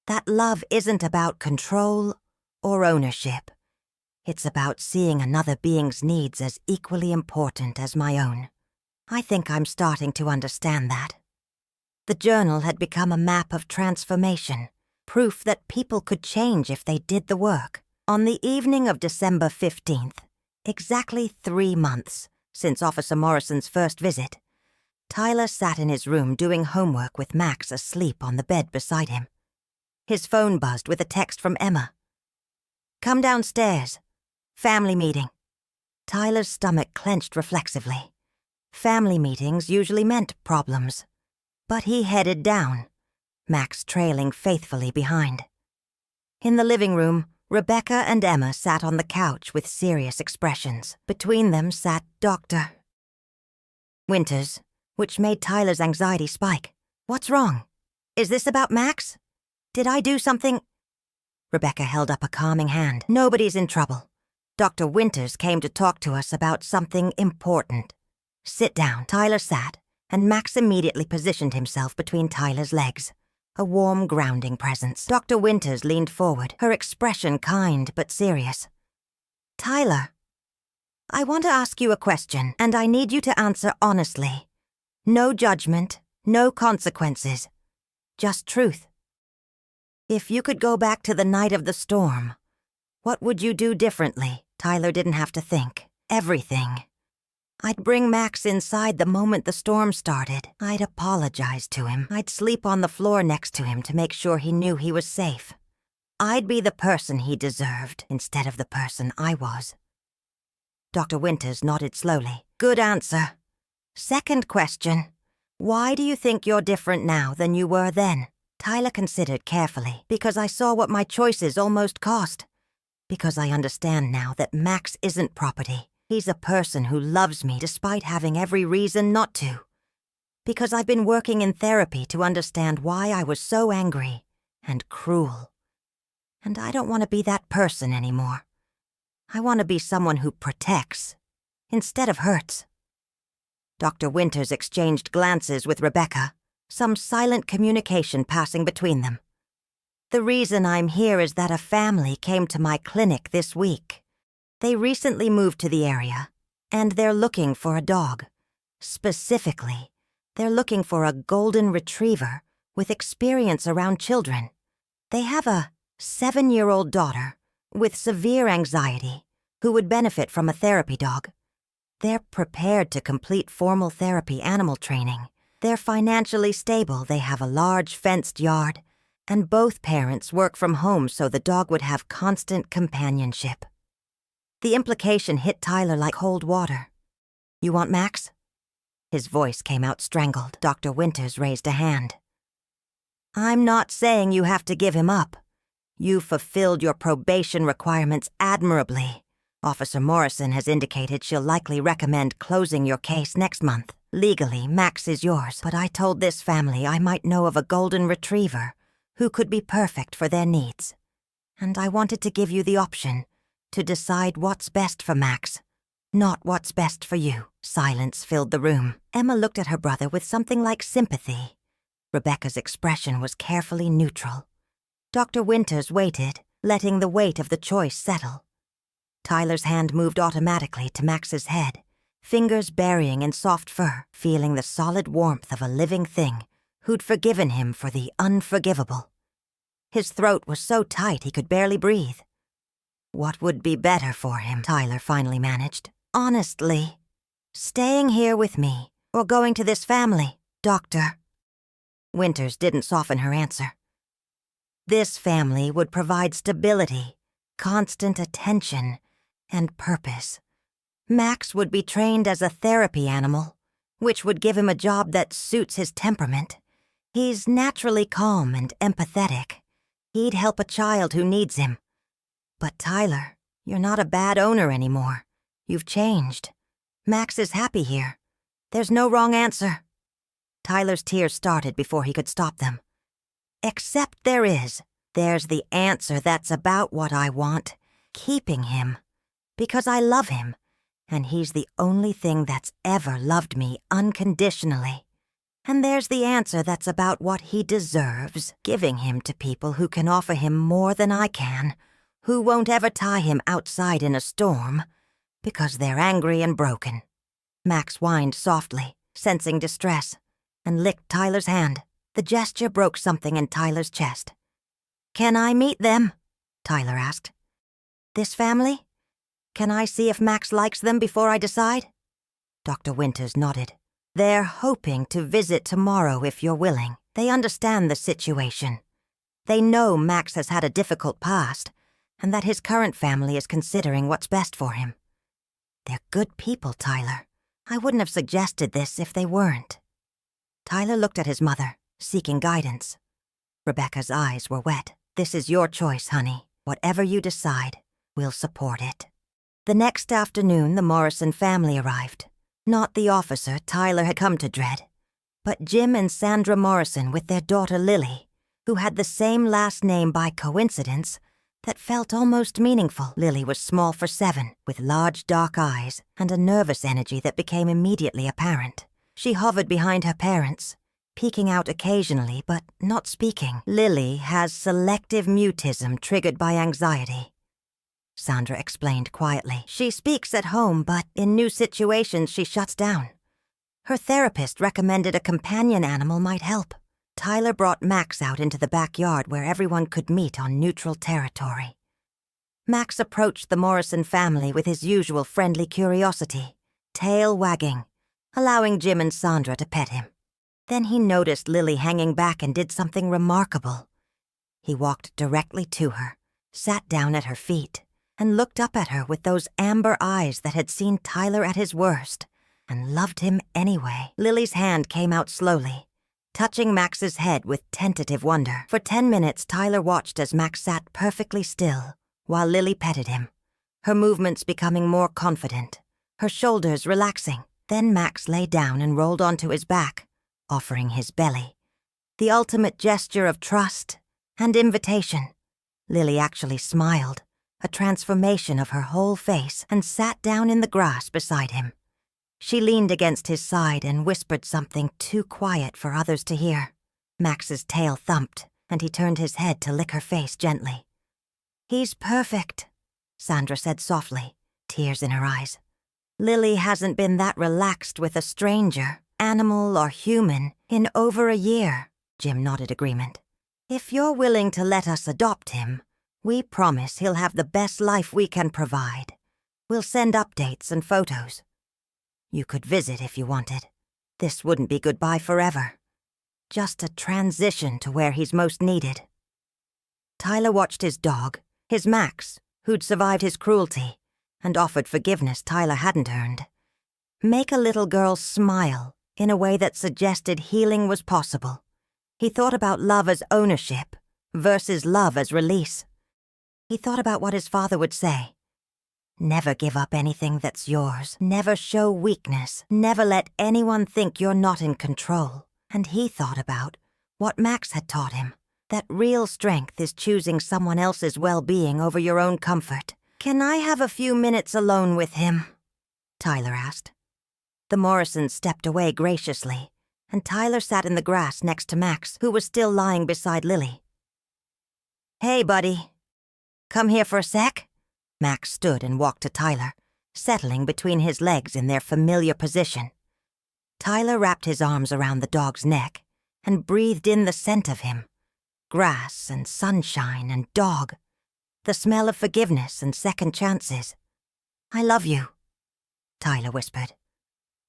That love isn't about control or ownership. It's about seeing another being's needs as equally important as my own. I think I'm starting to understand that. The journal had become a map of transformation, proof that people could change if they did the work. On the evening of December 15th, exactly 3 months since Officer Morrison's first visit, Tyler sat in his room doing homework with Max asleep on the bed beside him. His phone buzzed with a text from Emma. Come downstairs. Family meeting. Tyler's stomach clenched reflexively. Family meetings usually meant problems. But he headed down, Max trailing faithfully behind. In the living room, Rebecca and Emma sat on the couch with serious expressions. Between them sat Dr. Winters, which made Tyler's anxiety spike. What's wrong? Is this about Max? Did I do something? Rebecca held up a calming hand. Nobody's in trouble. Dr. Winters came to talk to us about something important. Sit down. Tyler sat, and Max immediately positioned himself between Tyler's legs. A warm, grounding presence. Dr. Winters leaned forward, her expression kind but serious. Tyler, I want to ask you a question, and I need you to answer honestly. No judgment, no consequences. Just truth. If you could go back to the night of the storm, what would you do differently? Tyler didn't have to think. Everything. I'd bring Max inside the moment the storm started. I'd apologize to him. I'd sleep on the floor next to him to make sure he knew he was safe. I'd be the person he deserved instead of the person I was. Dr. Winters nodded slowly. Good answer. Second question. Why do you think you're different now than you were then? Tyler considered carefully. Because I saw what my choices almost cost. Because I understand now that Max isn't property. He's a person who loves me despite having every reason not to. Because I've been working in therapy to understand why I was so angry and cruel. And I don't want to be that person anymore. I want to be someone who protects instead of hurts. Dr. Winters exchanged glances with Rebecca, some silent communication passing between them. The reason I'm here is that a family came to my clinic this week. They recently moved to the area, and they're looking for a dog. Specifically, they're looking for a golden retriever with experience around children. They have a 7-year-old daughter with severe anxiety who would benefit from a therapy dog. They're prepared to complete formal therapy animal training. They're financially stable, they have a large fenced yard, and both parents work from home so the dog would have constant companionship. The implication hit Tyler like cold water. You want Max? His voice came out strangled. Dr. Winters raised a hand. I'm not saying you have to give him up. You fulfilled your probation requirements admirably. Officer Morrison has indicated she'll likely recommend closing your case next month. Legally, Max is yours, but I told this family I might know of a golden retriever who could be perfect for their needs. And I wanted to give you the option to decide what's best for Max, not what's best for you. Silence filled the room. Emma looked at her brother with something like sympathy. Rebecca's expression was carefully neutral. Dr. Winters waited, letting the weight of the choice settle. Tyler's hand moved automatically to Max's head, fingers burying in soft fur, feeling the solid warmth of a living thing who'd forgiven him for the unforgivable. His throat was so tight he could barely breathe. What would be better for him, Tyler finally managed. Honestly, staying here with me or going to this family, Doctor. Winters didn't soften her answer. This family would provide stability, constant attention, and purpose. Max would be trained as a therapy animal, which would give him a job that suits his temperament. He's naturally calm and empathetic. He'd help a child who needs him. But Tyler, you're not a bad owner anymore. You've changed. Max is happy here. There's no wrong answer. Tyler's tears started before he could stop them. Except there is. There's the answer that's about what I want, keeping him. Because I love him, and he's the only thing that's ever loved me unconditionally. And there's the answer that's about what he deserves, giving him to people who can offer him more than I can, who won't ever tie him outside in a storm, because they're angry and broken. Max whined softly, sensing distress, and licked Tyler's hand. The gesture broke something in Tyler's chest. Can I meet them? Tyler asked. This family? Can I see if Max likes them before I decide? Dr. Winters nodded. They're hoping to visit tomorrow if you're willing. They understand the situation. They know Max has had a difficult past, and that his current family is considering what's best for him. They're good people, Tyler. I wouldn't have suggested this if they weren't. Tyler looked at his mother, seeking guidance. Rebecca's eyes were wet. This is your choice, honey. Whatever you decide, we'll support it. The next afternoon, the Morrison family arrived. Not the officer Tyler had come to dread, but Jim and Sandra Morrison with their daughter Lily, who had the same last name by coincidence that felt almost meaningful. Lily was small for 7, with large dark eyes and a nervous energy that became immediately apparent. She hovered behind her parents, peeking out occasionally but not speaking. Lily has selective mutism triggered by anxiety, Sandra explained quietly. She speaks at home, but in new situations she shuts down. Her therapist recommended a companion animal might help. Tyler brought Max out into the backyard where everyone could meet on neutral territory. Max approached the Morrison family with his usual friendly curiosity, tail wagging, allowing Jim and Sandra to pet him. Then he noticed Lily hanging back and did something remarkable. He walked directly to her, sat down at her feet, and looked up at her with those amber eyes that had seen Tyler at his worst and loved him anyway. Lily's hand came out slowly, touching Max's head with tentative wonder. For 10 minutes, Tyler watched as Max sat perfectly still while Lily petted him, her movements becoming more confident, her shoulders relaxing. Then Max lay down and rolled onto his back, offering his belly, the ultimate gesture of trust and invitation. Lily actually smiled, a transformation of her whole face, and sat down in the grass beside him. She leaned against his side and whispered something too quiet for others to hear. Max's tail thumped, and he turned his head to lick her face gently. "He's perfect," Sandra said softly, tears in her eyes. "Lily hasn't been that relaxed with a stranger, animal or human, in over a year." Jim nodded agreement. "If you're willing to let us adopt him, we promise he'll have the best life we can provide. We'll send updates and photos. You could visit if you wanted. This wouldn't be goodbye forever. Just a transition to where he's most needed." Tyler watched his dog, his Max, who'd survived his cruelty, and offered forgiveness Tyler hadn't earned, make a little girl smile in a way that suggested healing was possible. He thought about love as ownership versus love as release. He thought about what his father would say. Never give up anything that's yours. Never show weakness. Never let anyone think you're not in control. And he thought about what Max had taught him, that real strength is choosing someone else's well-being over your own comfort. "Can I have a few minutes alone with him?" Tyler asked. The Morrisons stepped away graciously, and Tyler sat in the grass next to Max, who was still lying beside Lily. "Hey, buddy. Come here for a sec?" Max stood and walked to Tyler, settling between his legs in their familiar position. Tyler wrapped his arms around the dog's neck and breathed in the scent of him. Grass and sunshine and dog. The smell of forgiveness and second chances. "I love you," Tyler whispered.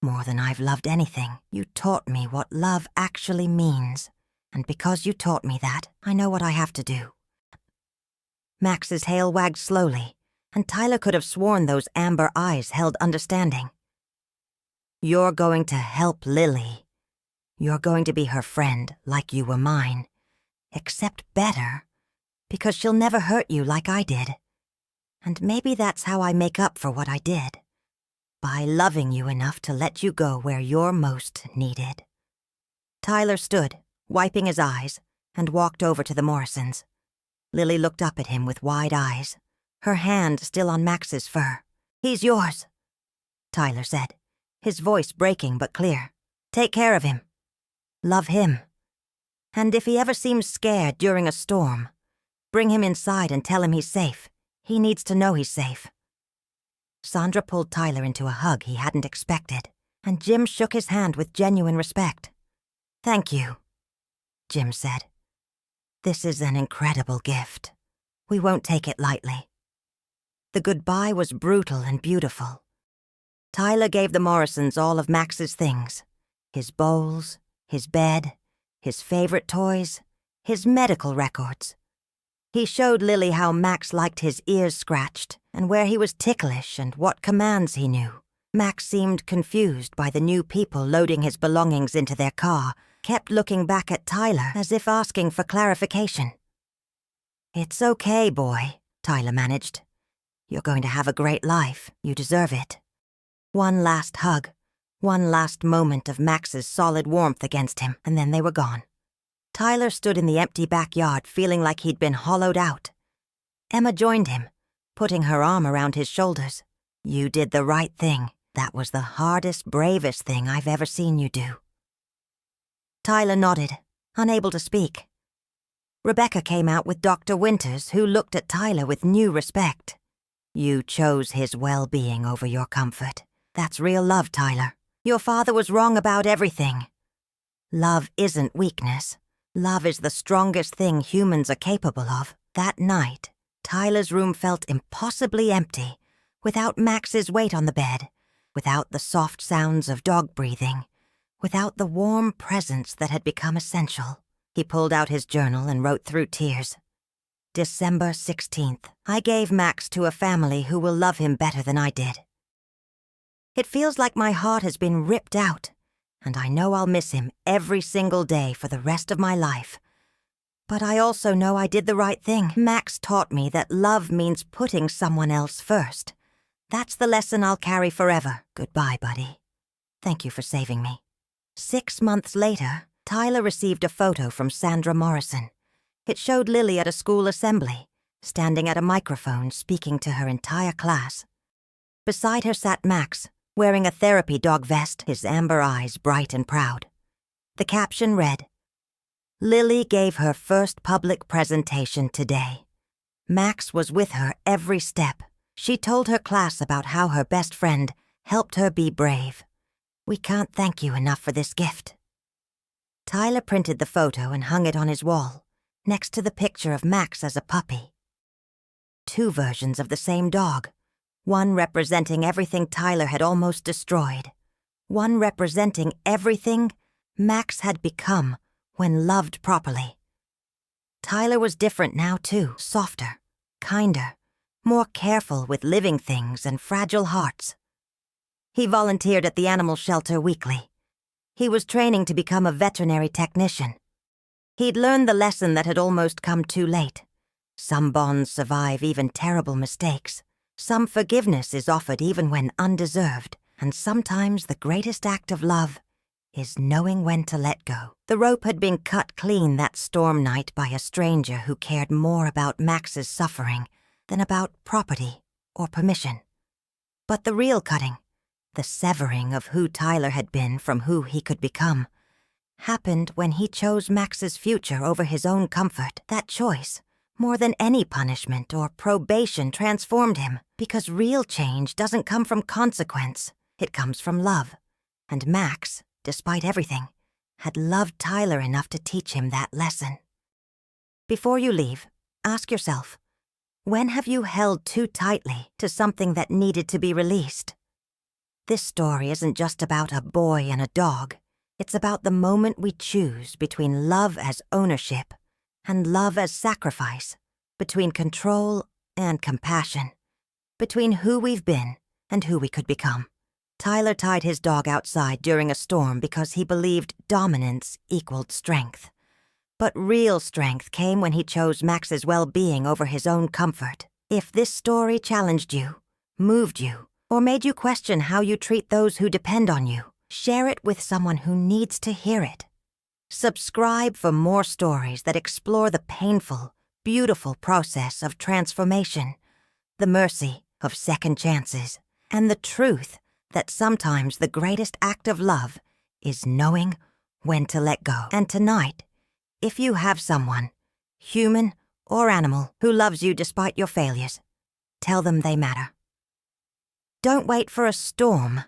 "More than I've loved anything. You taught me what love actually means. And because you taught me that, I know what I have to do." Max's tail wagged slowly, and Tyler could have sworn those amber eyes held understanding. "You're going to help Lily. You're going to be her friend like you were mine. Except better, because she'll never hurt you like I did. And maybe that's how I make up for what I did. By loving you enough to let you go where you're most needed." Tyler stood, wiping his eyes, and walked over to the Morrisons. Lily looked up at him with wide eyes, her hand still on Max's fur. "He's yours," Tyler said, his voice breaking but clear. "Take care of him. Love him. And if he ever seems scared during a storm, bring him inside and tell him he's safe. He needs to know he's safe." Sandra pulled Tyler into a hug he hadn't expected, and Jim shook his hand with genuine respect. "Thank you," Jim said. "This is an incredible gift. We won't take it lightly." The goodbye was brutal and beautiful. Tyler gave the Morrisons all of Max's things. His bowls, his bed, his favorite toys, his medical records. He showed Lily how Max liked his ears scratched and where he was ticklish and what commands he knew. Max seemed confused by the new people loading his belongings into their car, kept looking back at Tyler as if asking for clarification. "It's okay, boy," Tyler managed. "You're going to have a great life. You deserve it." One last hug, one last moment of Max's solid warmth against him, and then they were gone. Tyler stood in the empty backyard feeling like he'd been hollowed out. Emma joined him, putting her arm around his shoulders. "You did the right thing. That was the hardest, bravest thing I've ever seen you do." Tyler nodded, unable to speak. Rebecca came out with Dr. Winters, who looked at Tyler with new respect. "You chose his well-being over your comfort. That's real love, Tyler. Your father was wrong about everything. Love isn't weakness. Love is the strongest thing humans are capable of. That night, Tyler's room felt impossibly empty, without Max's weight on the bed, without the soft sounds of dog breathing, without the warm presence that had become essential. He pulled out his journal and wrote through tears. December 16th. I gave Max to a family who will love him better than I did. It feels like my heart has been ripped out, and I know I'll miss him every single day for the rest of my life. But I also know I did the right thing. Max taught me that love means putting someone else first. That's the lesson I'll carry forever. Goodbye, buddy. Thank you for saving me. 6 months later, Tyler received a photo from Sandra Morrison. It showed Lily at a school assembly, standing at a microphone speaking to her entire class. Beside her sat Max, wearing a therapy dog vest, his amber eyes bright and proud. The caption read, "Lily gave her first public presentation today. Max was with her every step. She told her class about how her best friend helped her be brave. We can't thank you enough for this gift." Tyler printed the photo and hung it on his wall, next to the picture of Max as a puppy. 2 versions of the same dog, one representing everything Tyler had almost destroyed, one representing everything Max had become when loved properly. Tyler was different now too, softer, kinder, more careful with living things and fragile hearts. He volunteered at the animal shelter weekly. He was training to become a veterinary technician. He'd learned the lesson that had almost come too late. Some bonds survive even terrible mistakes. Some forgiveness is offered even when undeserved. And sometimes the greatest act of love is knowing when to let go. The rope had been cut clean that storm night by a stranger who cared more about Max's suffering than about property or permission. But the real cutting, the severing of who Tyler had been from who he could become, happened when he chose Max's future over his own comfort. That choice, more than any punishment or probation, transformed him, because real change doesn't come from consequence, it comes from love. And Max, despite everything, had loved Tyler enough to teach him that lesson. Before you leave, ask yourself, when have you held too tightly to something that needed to be released? This story isn't just about a boy and a dog. It's about the moment we choose between love as ownership and love as sacrifice, between control and compassion, between who we've been and who we could become. Tyler tied his dog outside during a storm because he believed dominance equaled strength. But real strength came when he chose Max's well-being over his own comfort. If this story challenged you, moved you, or made you question how you treat those who depend on you, share it with someone who needs to hear it. Subscribe for more stories that explore the painful, beautiful process of transformation, the mercy of second chances, and the truth that sometimes the greatest act of love is knowing when to let go. And tonight, if you have someone, human or animal, who loves you despite your failures, tell them they matter. Don't wait for a storm